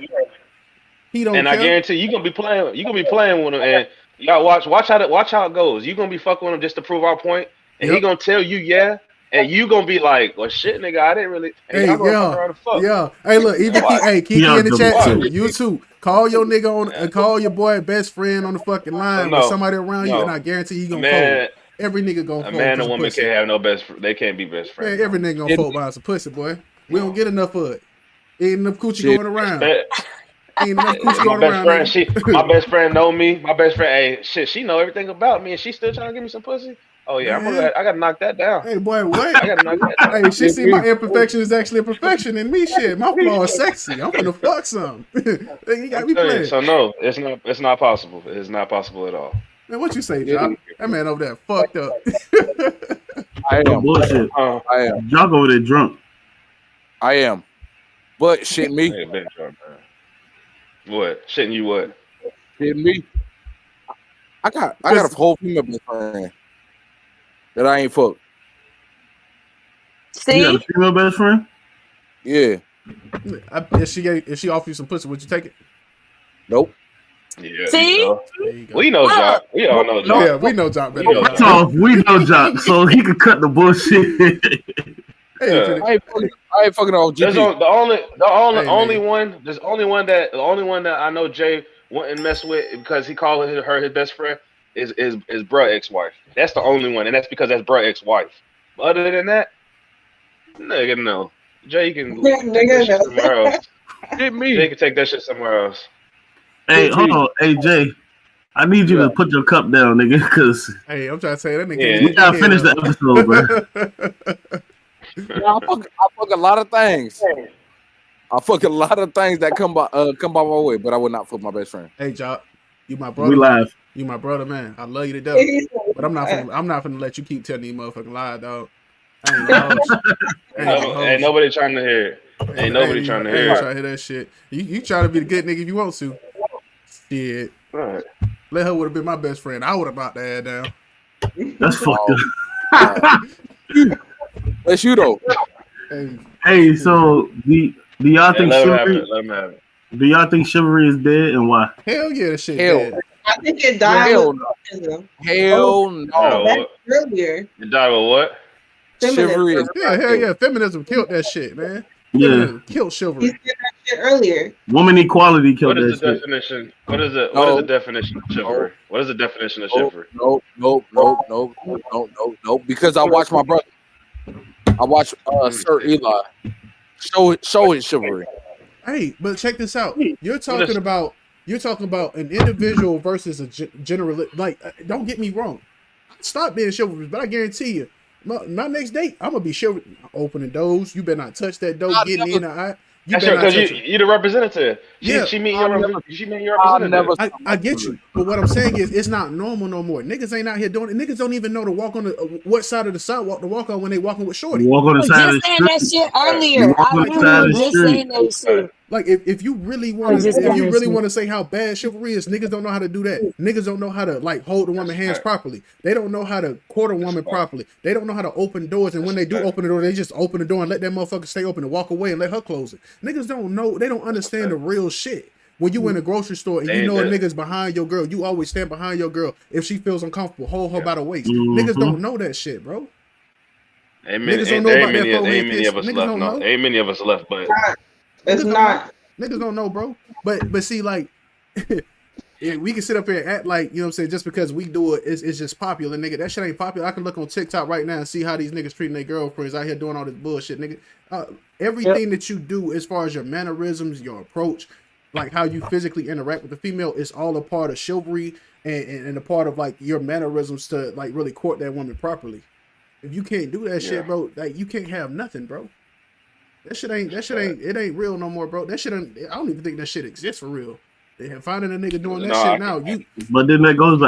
He don't And I care. guarantee you gonna be playing. You gonna be playing with him, and y'all watch how it goes. You gonna be fucking with him just to prove our point, and he Yep. gonna tell you yeah, and you gonna be like, well, shit, nigga, I didn't really. And Hey, y'all gonna fuck yeah, around the fuck. yeah. Hey, look, even Watch. Kiki Yeah, in the the chat watch. too. You too. Call your nigga on. Call your boy best friend on the fucking line with No, somebody around you, and no, I guarantee he a gonna man, fold. Every nigga gonna a fold man for and some woman pussy. can't have no best. They can't be best Man, friends. every nigga gonna fold behind some pussy, boy. We don't get enough of it. Ain't enough coochie Shit. going around. Man, Ain't enough coochie my going best around, friend, my nigga. best friend know me. My best friend, hey, shit, she know everything about me, and she still trying to give me some pussy. Oh yeah, Man, I gotta knock that down. hey boy, what? I gotta knock that down. Hey, she see my imperfection is actually a perfection in me. Shit, my flaw is sexy. I'm finna fuck some. You got I'm me telling you. playing. So no, it's not possible. It's not possible at all. Man, what you say, Yeah. Jock? That man over there fucked up. I No am. bullshit. I am. Jock over there drunk. I am. But shit me. Hey, been drunk, man. What? Shouldn't you what? Shit me. I got a whole female best friend that I ain't fucked. You got See, a female best friend? Yeah. If she offer you some pussy, would you take it? Nope. Yeah. see, You know. There you go. We know Look. Jock. We all know Jock. Yeah, we know Jock better We than know y'all. Jock. Tough. We know Jock, so he could cut the bullshit. Hey, Yeah. pretty- I ain't fucking off There's GP. the only nigga. one. There's only one that I know Jay wouldn't mess with because he called her his best friend is bruh ex-wife. That's the only one, and that's because that's bruh ex-wife. Other than that, nigga, no. Jay can take that Nigga, shit no. somewhere else. Shit Jay me. can take that shit somewhere else. Hey, hold on. Hey, Jay. I need you Yeah. to put your cup down, nigga, because Hey, I'm trying to say that nigga. Yeah. can't we get gotta his finish the head episode, bro. up. I fuck a lot of things. I fuck a lot of things that come by my way, but I would not fuck my best friend. Hey, Jock, you my We brother. live. You my brother, man. I love you to death. But I'm not finna let you keep telling these motherfucking lies, dog. I ain't gonna hold you. I ain't gonna hold Ain't you. nobody trying to hear it. Ain't nobody trying to hear Ain't it. trying to hear that shit. You try to be the good nigga if you want to. Shit. Right. Let her would have been my best friend. I would have knocked that ass down. That's fucked up. That's you though. Hey, Hey, so do y'all Hey, think let him have chivalry? it. Let him have it. Do y'all think chivalry is dead and why? hell yeah, that shit Hell. dead. I think it died Hell with no. feminism. Hell no. Oh, That's what? earlier. You die with what? Chivalry is Yeah, hell yeah. Feminism killed that shit, man. Yeah, Feminism killed He chivalry. said that shit earlier. woman equality killed What is that the shit. definition? What is the No. definition of chivalry? What is the definition of Nope, chivalry? nope. Because I watched my brother. I watched Sir Eli show his chivalry. Hey, but check this out. You're What talking is- about an individual versus a general. Like, don't get me wrong. Stop being chivalrous, but I guarantee you, my next date, I'm gonna be chivalrous. Opening doors, you better not touch that door. Getting in the eye, you That's better not because touch it. you the representative. Yeah. She mean I'll your never- representative. I get you, but what I'm saying is it's not normal no more. Niggas ain't out here doing it. Niggas don't even know to walk on the what side of the sidewalk to walk on when they walking with shorty. You walk on the was side of just the saying that street. shit earlier. walk I on the side of was the just street. saying that shit. Like if you really want to just saying that shit. want to say how bad chivalry is, niggas don't know how to do that. Niggas don't know how to like hold a woman's hands right. properly. They don't know how to court a woman properly. They don't know how to open doors, and when they do right. open the door, they just open the door and let that motherfucker stay open and walk away and let her close it. Niggas don't know. They don't understand the real shit. When you in a grocery store and you know a nigga's behind your girl, you always stand behind your girl. If she feels uncomfortable, hold her by the waist. Niggas don't know that shit, bro. Niggas don't know about that forehead Ain't many kiss. of us Niggas left. don't No, know. ain't many of us left. But It's Niggas don't not. Niggas don't know, bro. But see, like, we can sit up here and act like, you know what I'm saying, just because we do it, it's just popular, nigga. That shit ain't popular. I can look on TikTok right now and see how these niggas treating their girlfriends out here doing all this bullshit, nigga. Everything that you do as far as your mannerisms, your approach, like how you physically interact with the female, is all a part of chivalry and a part of like your mannerisms to like really court that woman properly. If you can't do that shit, bro, like you can't have nothing, bro. That shit ain't it ain't real no more, bro. That shit ain't, I don't even think that shit exists for real. They have finding a nigga doing that shit now. But then that goes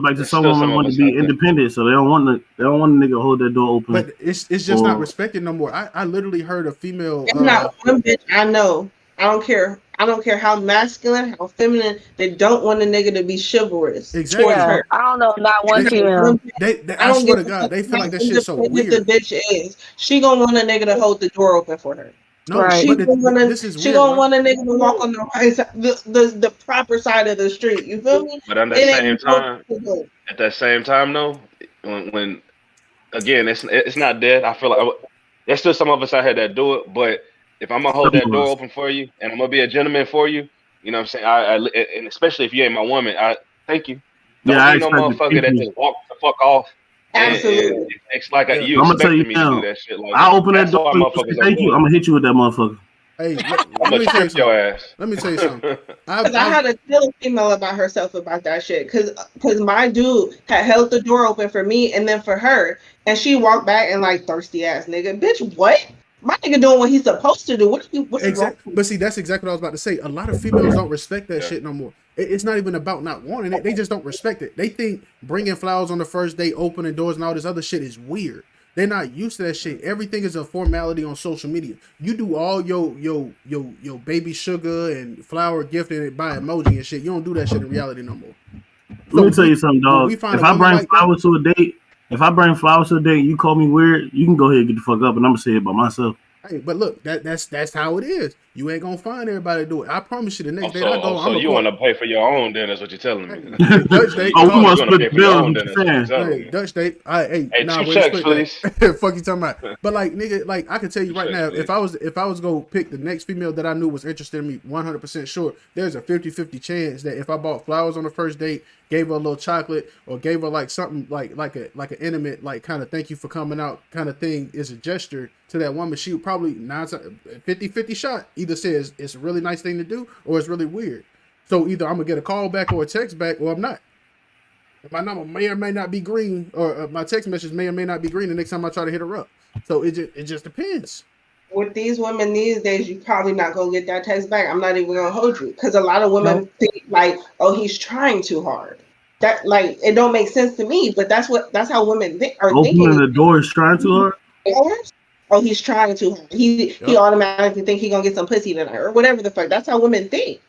back to someone want to be independent, so they don't want a nigga to hold that door open. But it's just not respected no more. I literally heard a female. It's not one bitch I know. I don't care how masculine, how feminine. They don't want a nigga to be chivalrous. Exactly. Yeah, I don't know, not one female. I swear to God, they feel like that shit's so weird. The bitch is. She gonna want a nigga to hold the door open for her. No, right. She gonna want a nigga to walk on the right side, the proper side of the street. You feel me? But at that same time, though, when again, it's not dead. I feel like there's still some of us out here that do it, but if I'm gonna hold that door open for you and I'm gonna be a gentleman for you, you know what I'm saying? And especially if you ain't my woman, I thank you. Don't be no motherfucker that just walk the fuck off. Absolutely. It's like you I'm gonna tell you expecting me now, to do that shit. Like, I open that door. Thank you. I'm gonna hit you with that motherfucker. Hey, I'm gonna trip your ass. Let me tell you something. I had to tell a female about herself about that shit, cause my dude had held the door open for me and then for her, and she walked back and like thirsty ass nigga, bitch, what? My nigga doing what he's supposed to do. What's exactly? But see, that's exactly what I was about to say. A lot of females don't respect that shit no more. It's not even about not wanting it. They just don't respect it. They think bringing flowers on the first day, opening doors, and all this other shit is weird. They're not used to that shit. Everything is a formality on social media. You do all your baby sugar and flower gifting by emoji and shit. You don't do that shit in reality no more. Let me tell you something, dog. If I bring flowers to a date, you call me weird, you can go ahead and get the fuck up, and I'm gonna say it by myself. Hey, but look, that's how it is. You ain't gonna find everybody do it. I promise you, the next day I go. So you want to pay for your own dinner? Is what you're telling me? Dutch date. We want to split the bills. Hey, Dutch date. Hey, nah, 2 checks, please. Fuck you talking about? But like, nigga, like I can tell you right now, if I was go pick the next female that I knew was interested in me, 100% sure, there's a 50-50 chance that if I bought flowers on the first date, gave her a little chocolate, or gave her like something like an intimate, like kind of thank you for coming out kind of thing, is a gesture to that woman, she would probably 50-50 shot either says it's a really nice thing to do or it's really weird. So either I'm gonna get a call back or a text back, or I'm not. My number may or may not be green, or my text message may or may not be green the next time I try to hit her up. So it just depends. With these women these days, you probably not gonna get that text back. I'm not even gonna hold you, because a lot of women think like, oh, he's trying too hard. That like it don't make sense to me, but that's how women are thinking. Opening the door is trying too hard. Oh, he's trying too hard. He automatically think he gonna get some pussy tonight or whatever the fuck. That's how women think.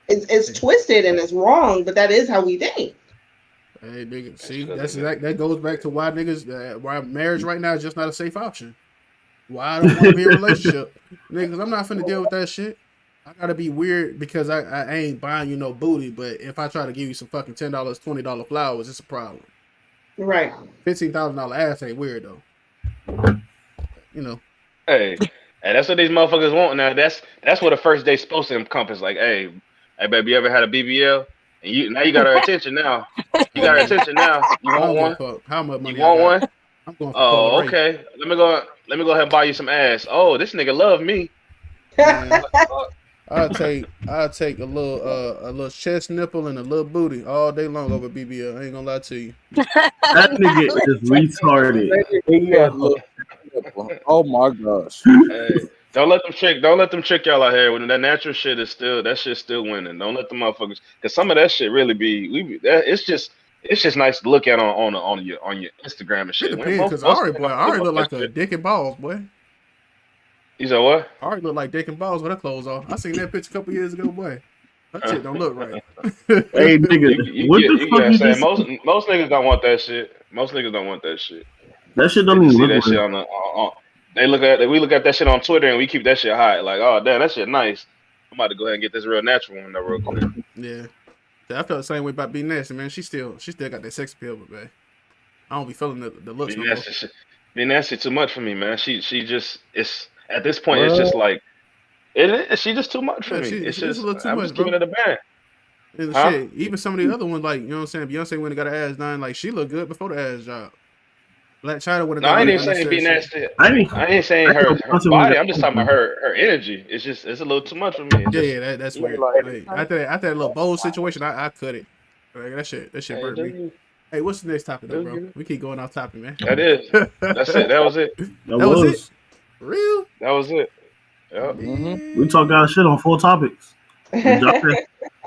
It's twisted and it's wrong, but that is how we think. Hey, nigga, see, that goes back to why niggas, why marriage right now is just not a safe option. Why I don't want to be in a relationship, niggas. I'm not finna deal with that shit. I gotta be weird because I ain't buying you no booty, but if I try to give you some fucking $10, $20 flowers, it's a problem. Right. $15,000 ass ain't weird though. You know. Hey, that's what these motherfuckers want now. That's what a first date's supposed to encompass. Like, hey, baby, you ever had a BBL? And now you got her attention now. You got her attention now. You want one? How much money? You want one? I'm going for okay. Let me go ahead and buy you some ass. Oh, this nigga love me. I'll take a little chest nipple and a little booty all day long over BBL. I ain't gonna lie to you. That nigga is retarded. Oh my gosh. Hey, don't let them trick y'all out here. When that natural shit is still winning. Don't let them motherfuckers, because some of that shit really it's just nice to look at on your Instagram and shit. It depends, because Ari look like a dick and balls, boy. You said what? Ari look like dick and balls with her clothes off. I seen that picture a couple years ago, boy. That shit don't look right. Hey, nigga, what the fuck you just... Most niggas don't want that shit. Most niggas don't want that shit. That shit don't even look that shit we look at that shit on Twitter and we keep that shit high. Like, oh damn, that shit nice. I'm about to go ahead and get this real natural one though real quick. Yeah. I felt the same way about being nasty, man. She still got that sex appeal, but man, I don't be feeling the looks no more. Being nasty too much for me, man. She just at this point it's just like she just too much for me. It's just a little too much, bro. Keeping it a band. And Huh? shit, even some of the other ones, like, you know what I'm saying? Beyonce went and got her ass done. Like, she looked good before the ass job. Black China would have No, I done ain't all even that saying be unnecessary shit. nasty. I ain't. I ain't I saying ain't her Beyonce when body. got I'm just talking about her energy. It's a little too much for me. It's Yeah, just yeah, that's you know, weird. Like, after that little bowl situation, I cut it. Like, that shit hey, burnt do me. you Hey, what's the next topic though, do bro? you? We keep going off topic, man. That is. That's it. That was it. that That was it? was. For real? That was it. Yep. Mhm. We talked our shit on 4 topics. And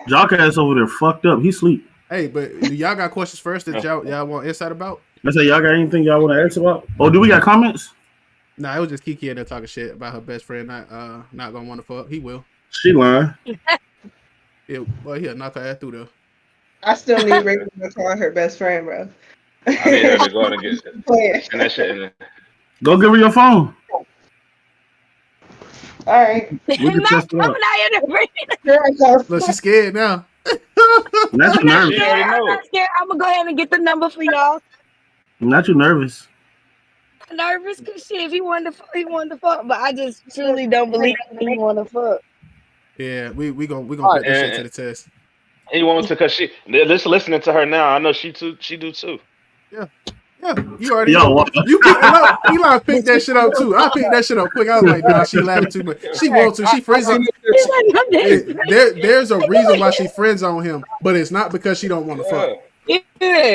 Jock ass over there fucked up. He sleep. Hey, but do y'all got questions first that y'all want insight about? I say y'all got anything y'all want to ask about? Oh, do we got comments? Nah, it was just Kiki in there talking shit about her best friend not gonna want to fuck. He will. She lying. Yeah, boy, he'll knock her ass through though. I still need Raven to call her best friend, bro. I need her to go out and get Playing. send that shit in there. Go give her your phone. All right. We can Not test it coming out. out here to bring it. Here I go. Look, she's scared now. Not you I'm not nervous. She already scared. I'm know. not scared. I'm gonna go ahead and get the number for y'all. Not you nervous. I'm nervous because shit, if he wanted to fuck, he wanted to fuck. But I just truly don't believe he want to fuck. Yeah, we gonna All put this shit to And the test. he wants to cause she listening to her now. I know she do too. Yeah, you already Yo, know. what? You pick Eli picked that shit up too. I picked that shit up quick. I was like, nah, she laughing too much. She wants to. She friends on. He's like, I'm desperate. There's a reason why she friends on him, but it's not because she don't want to fuck. Yeah.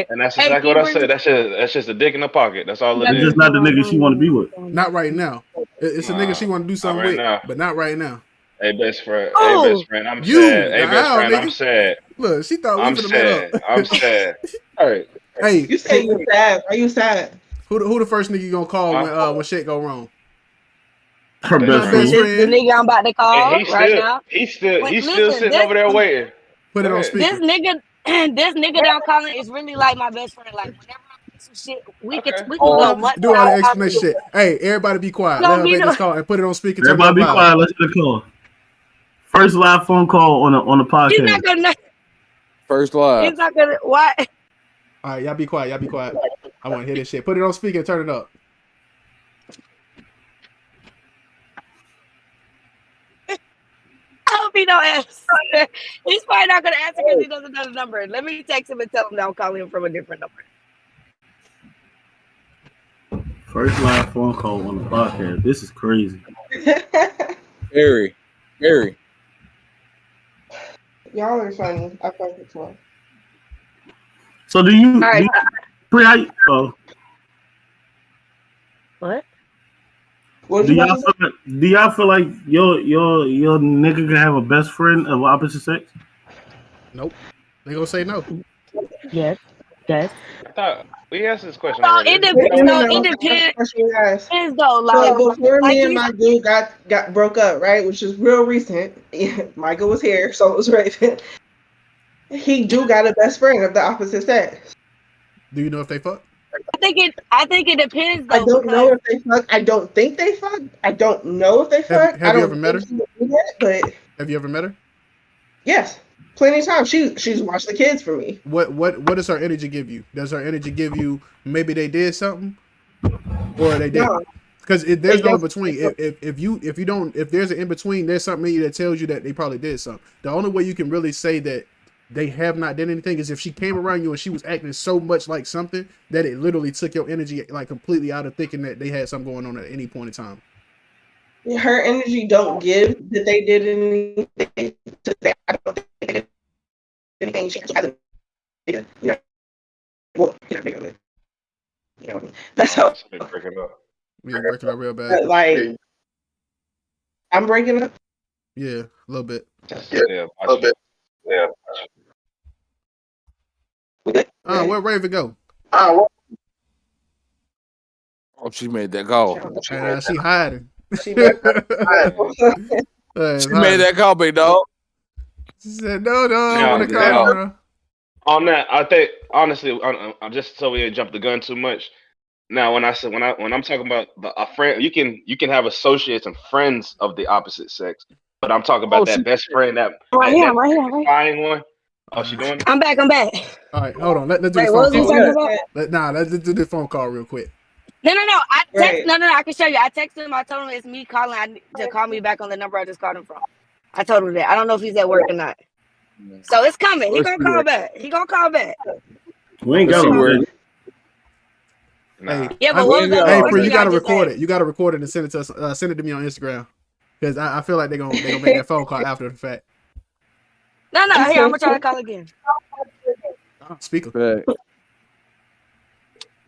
And that's Hey, exactly can what you I said. That's just a dick in the pocket. That's all it That's is. just not the nigga she want to be with. Not right now. It's a nigga she want to do something right with, now. but not right now. Hey best friend. Oh. Hey best friend. I'm You, sad. the Hey best owl, friend. I'm nigga. sad. Look, she thought we I'm finna met sad. up. I'm sad. All right. Hey, You say you sad. Are you sad? who the first nigga you gonna call Huh? when shit go wrong? Her Best best My friend. best friend. The friend. nigga I'm about to And call right now. he's Wait, still listen, sitting over there waiting. Put it Go on ahead. speaker. this nigga that I'm calling is really like my best friend. Like whenever I do some shit, we Okay. can go months Do all the without explanation talking. shit. Hey, everybody be quiet. Let Gonna her be make this the call and put it on speaker. Turn it Everybody up be loud. quiet. Let's get a call. First live phone call on the he's podcast. not gonna First live. he's not gonna why All right, y'all be quiet. Y'all be quiet. I want to hear this shit. Put it on speaker and turn it up. I hope he don't answer. He's probably not gonna answer because he doesn't know the number. Let me text him and tell him that I'm calling him from a different number. First live phone call on the podcast. This is crazy. Very. Y'all are funny. I fuck with y'all. So do you? All right. What? What Do you y'all about to feel like, do y'all feel like your nigga can have a best friend of opposite sex? Nope. They gonna say no. Yes. I thought we asked this question So already. it say? depends. No. It That's the depends. question you asked. Depends though. So before Like me and you my dude got broke up, right, which is real recent. Michael was here, so it was Raven. He do got a best friend of the opposite sex. Do you know if they fuck? I think it depends I though. don't know Because if they fuck. I don't think they fuck. I don't know if they fuck. have I you don't ever met think she would do that, but Have you ever met her? yes, plenty of times. She's watched the kids for me. What does her energy give you? Does her energy give you maybe they did something or they didn't? No, Because there's They no in don't- between. If there's an in between, there's something in you that tells you that they probably did something. The only way you can really say that they have not done anything is if she came around you and she was acting so much like something that it literally took your energy like completely out of thinking that they had something going on at any point in time. her energy don't give that they did anything. To say, I don't think they did anything. She hasn't. You know, well, you know, that's how. Somebody breaking up. Yeah, breaking up real bad. But like, I'm breaking up. Yeah, a little bit. Yeah, a little bit. Yeah. Where Raven go? Oh, she made that call. And she hiding. She made She made that call, big dog. She said, no, I Now- want to call now- her. On that, I think honestly, just so we didn't jump the gun too much. Now, when I'm talking about a friend, you can have associates and friends of the opposite sex, but I'm talking about that best friend that right here, that right here. flying one. Oh, she doing it? I'm back. All right, hold on. Let's do Wait, the what was phone you call. talking about? Let's do the phone call real quick. No. I text. Right. No. I can show you. I texted him. I told him it's me calling. I need to call me back on the number I just called him from. I told him that. I don't know if he's at work or not. So it's coming. He Let's gonna do call that. back. He gonna call back. We ain't Let's got see no where. shit. Nah. Hey, Yeah, but I'm- what was the Hey, hey, question Free, you y'all gotta just record asked? it. You gotta record it and send it to us. Send it to me on Instagram because I feel like they're gonna make that phone call after the fact. No, here, I'm gonna try to call again. Speaker. Back.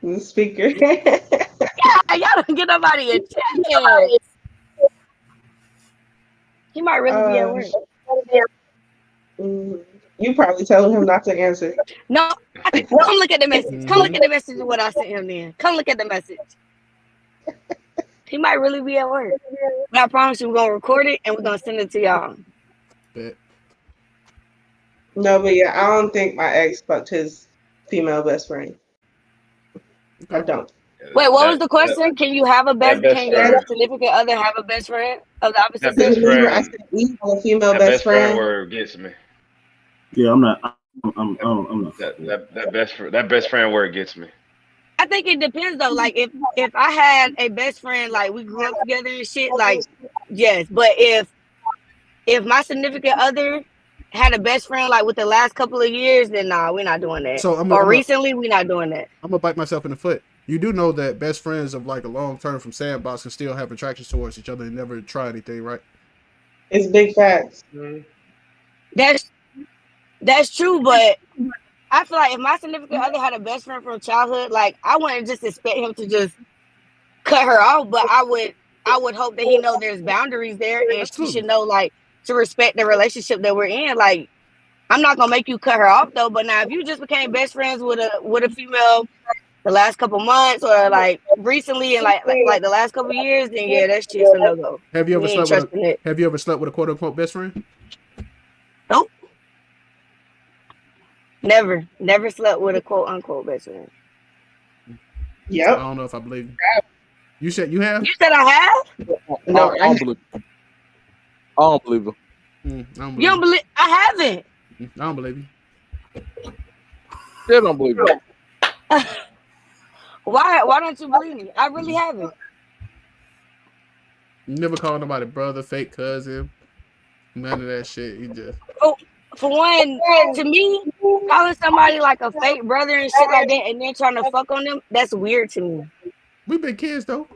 The speaker. Y'all don't get nobody a chance. He might really be at work. You probably telling him not to answer. No, come look at the message. Come look at the message of what I sent him then. Come look at the message. He might really be at work. But I promise you, we're gonna record it and we're gonna send it to y'all. Bet. No, but yeah, I don't think my ex fucked his female best friend. I don't. Wait, what was the question? Can you have a best can your friend. significant other have a best friend of the opposite That sex? best I friend. said we have a female That best friend. word gets me. Yeah, I'm not. I'm not. That best friend word gets me. I think it depends though. Like if I had a best friend, like we grew up together and shit, like yes. But if my significant other had a best friend like with the last couple of years, then nah, we're not doing that. So Recently, we're not doing that. I'm gonna bite myself in the foot. You do know that best friends of like a long term from sandbox can still have attractions towards each other and never try anything, right? It's big facts. That's true, but I feel like if my significant other had a best friend from childhood, like I wouldn't just expect him to just cut her off, but I would hope that he know there's boundaries there and Absolutely. she should know like to respect the relationship that we're in. Like I'm not gonna make you cut her off though, but now if you just became best friends with a female the last couple months or like recently and like the last couple years, then yeah, that shit's a no go. Have you ever We ain't slept with trusting it. Have you ever slept with a quote unquote best friend? Nope. Never slept with a quote unquote best friend. I Yep. don't know if I believe you. You said you have? You said I have? No, I don't believe. I don't believe it. I don't believe You don't believe I haven't. I don't believe you. Still don't believe it. Why don't you believe me? I really haven't. You never called nobody brother, fake cousin, none of that shit. You just For one, to me, calling somebody like a fake brother and shit like that and then trying to fuck on them, that's weird to me. we been kids though.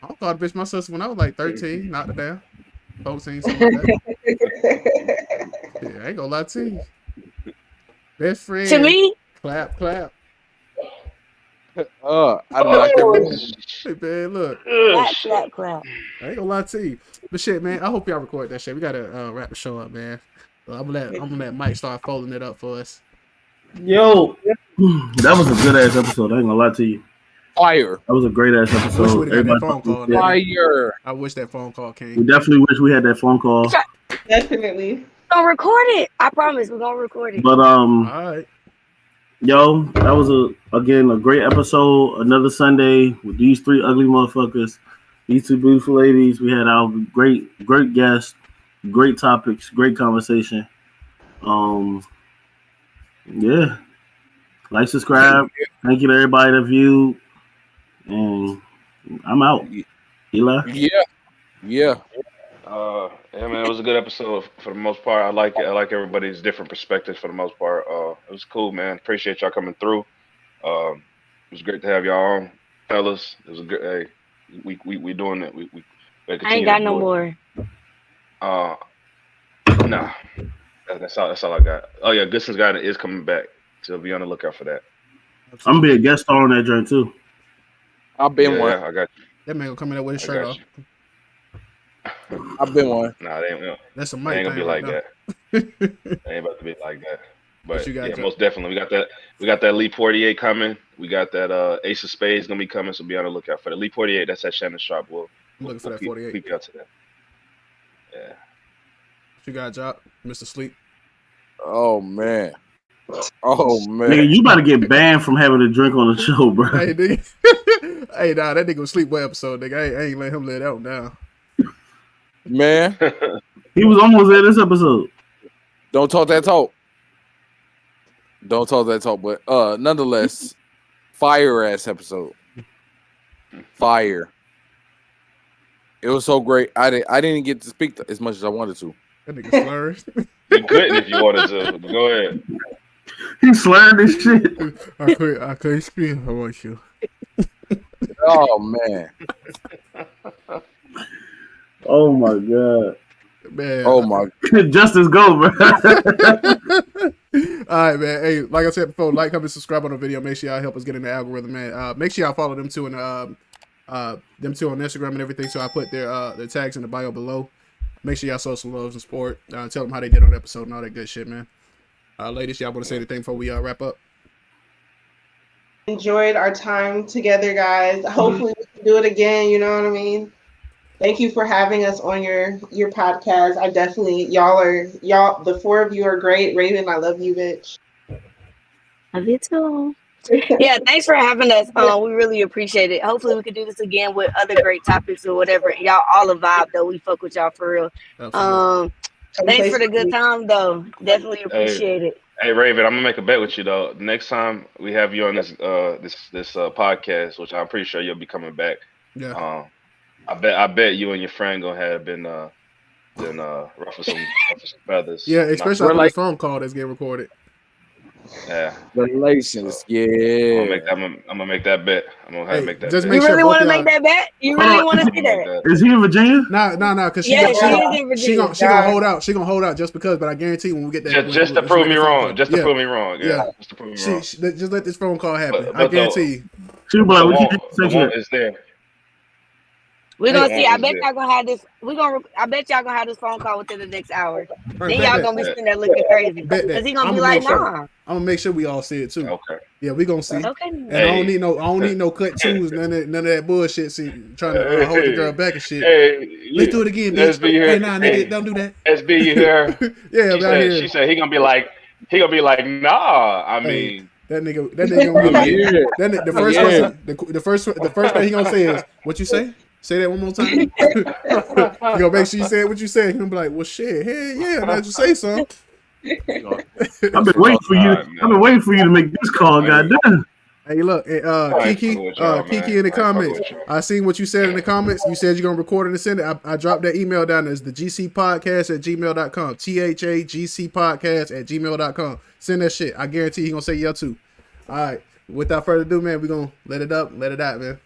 I called a bitch my sister when I was like 13, knocked her down. 14, something like that. Yeah, I ain't gonna lie to you. Best friend. To me, Clap. I didn't like that. Hey man, look. clap. I ain't gonna lie to you. But shit, man, I hope y'all record that shit. We gotta wrap the show up, man. So I'm gonna let Mike start folding it up for us. Yo, that was a good ass episode. I ain't gonna lie to you. Fire. That was a great ass I wish episode. we'd have got that phone fucking call. did it. Fire. I wish that phone call We came. definitely wish we had that phone call. Definitely. We're gonna record it. I promise we're gonna record it. But All right. yo, that was again a great episode. Another Sunday with these three ugly motherfuckers, these two beautiful ladies. We had our great guests, great topics, great conversation. Yeah. Like, subscribe. Thank you to everybody that viewed. And I'm out. Eli? Yeah. Yeah, man, it was a good episode for the most part. I like it. I like everybody's different perspectives for the most part. It was cool, man. Appreciate y'all coming through. It was great to have y'all on, fellas. It was a good. Hey, we doing it. We I ain't got no more. Nah, that's all I got. Oh yeah, Goodson's Guy is coming back, so be on the lookout for that. I'm gonna be a guest star on that joint too. I've been one. Yeah, I got you. That man gonna come in there with his I shirt got off. I've been one. Nah, they ain't, That's a they Mike ain't gonna thing be like right that. They ain't about to be like that. But you got, yeah, Joe? most definitely. We got that Lee Portier coming. We got that Ace of Spades gonna be coming, so be on the lookout for the Lee Portier. That's at Shannon Sharp. I'm looking for that 48. Keep you out to that. Yeah. What you got, Jock? Mr. Sleep. Oh man. Nigga, you about to get banned from having a drink on the show, bro. Hey, nigga. Hey, nah, that nigga was sleep one episode, nigga. I ain't let him let that one down. Man, He was almost there this episode. don't talk that talk. Don't talk that talk, but nonetheless, fire ass episode. Fire. It was so great. I didn't get to speak as much as I wanted to. That nigga slurred. You couldn't if you wanted to. Go ahead. He slurred this shit. I couldn't speak. I want you. Oh man. Oh my god. Man. Oh my. Justice go, bro. All right, man. Hey, like I said before, like, comment, subscribe on the video. Make sure y'all help us get in the algorithm, man. Make sure y'all follow them two and them two on Instagram and everything. So I put their tags in the bio below. Make sure y'all show some love and support. Tell them how they did on the episode and all that good shit, man. Ladies, y'all want to say anything before we wrap up? Enjoyed our time together, guys. Hopefully we can do it again. You know what I mean? Thank you for having us on your podcast. I definitely y'all the four of you are great. Raven, I love you, bitch. Love you too. Yeah, thanks for having us. We really appreciate it. Hopefully we can do this again with other great topics or whatever. Y'all all a vibe though. We fuck with y'all for real. Thanks for the good time though. Definitely appreciate it. Hey Raven, I'm gonna make a bet with you though. Next time we have you on this podcast, which I'm pretty sure you'll be coming back. Yeah. I bet you and your friend gonna have been ruffle some feathers. Yeah, especially after the phone call that's getting recorded. Yeah. Relations. Yeah. I'm gonna make that bet. I'm gonna make that just bet. make You sure really want to make that bet? You really want to see that? Is he in Virginia? No, because she is in Virginia. She gonna hold out. She gonna hold out just because. But I guarantee when we get that, just to prove me wrong. Just to prove me wrong. Yeah. Just to prove me wrong. Just let this phone call happen. But I guarantee you. She be like, the won't is there. We're gonna see. I bet y'all gonna have this. I bet y'all gonna have this phone call within the next hour. Then y'all gonna be sitting there looking crazy. Because he gonna be like, nah. I'm gonna make sure we all see it too. Okay. Yeah, we gonna see. Okay. And I don't need no cut twos, none of that bullshit. See, trying to hold the girl back and shit. Hey, let's do it again, bitch. Hey, nah, nigga, don't do that. SB, you hear? Yeah, she said he gonna be like, nah. I mean. That nigga gonna be like, the first thing he gonna say is, what you say? Say that one more time. You gonna make sure you say what you said. He gonna be like, well, shit, hey, yeah, now you say something. I've been waiting for you. I've been waiting for you to make this call, goddamn. Hey, look, Kiki in the comments. I seen what you said in the comments. You said you're gonna record it and send it. I dropped that email down as the gcpodcast@gmail.com. THAGCpodcast@gmail.com. Send that shit. I guarantee he gonna say yeah too. All right. Without further ado, man, we gonna let it out, man.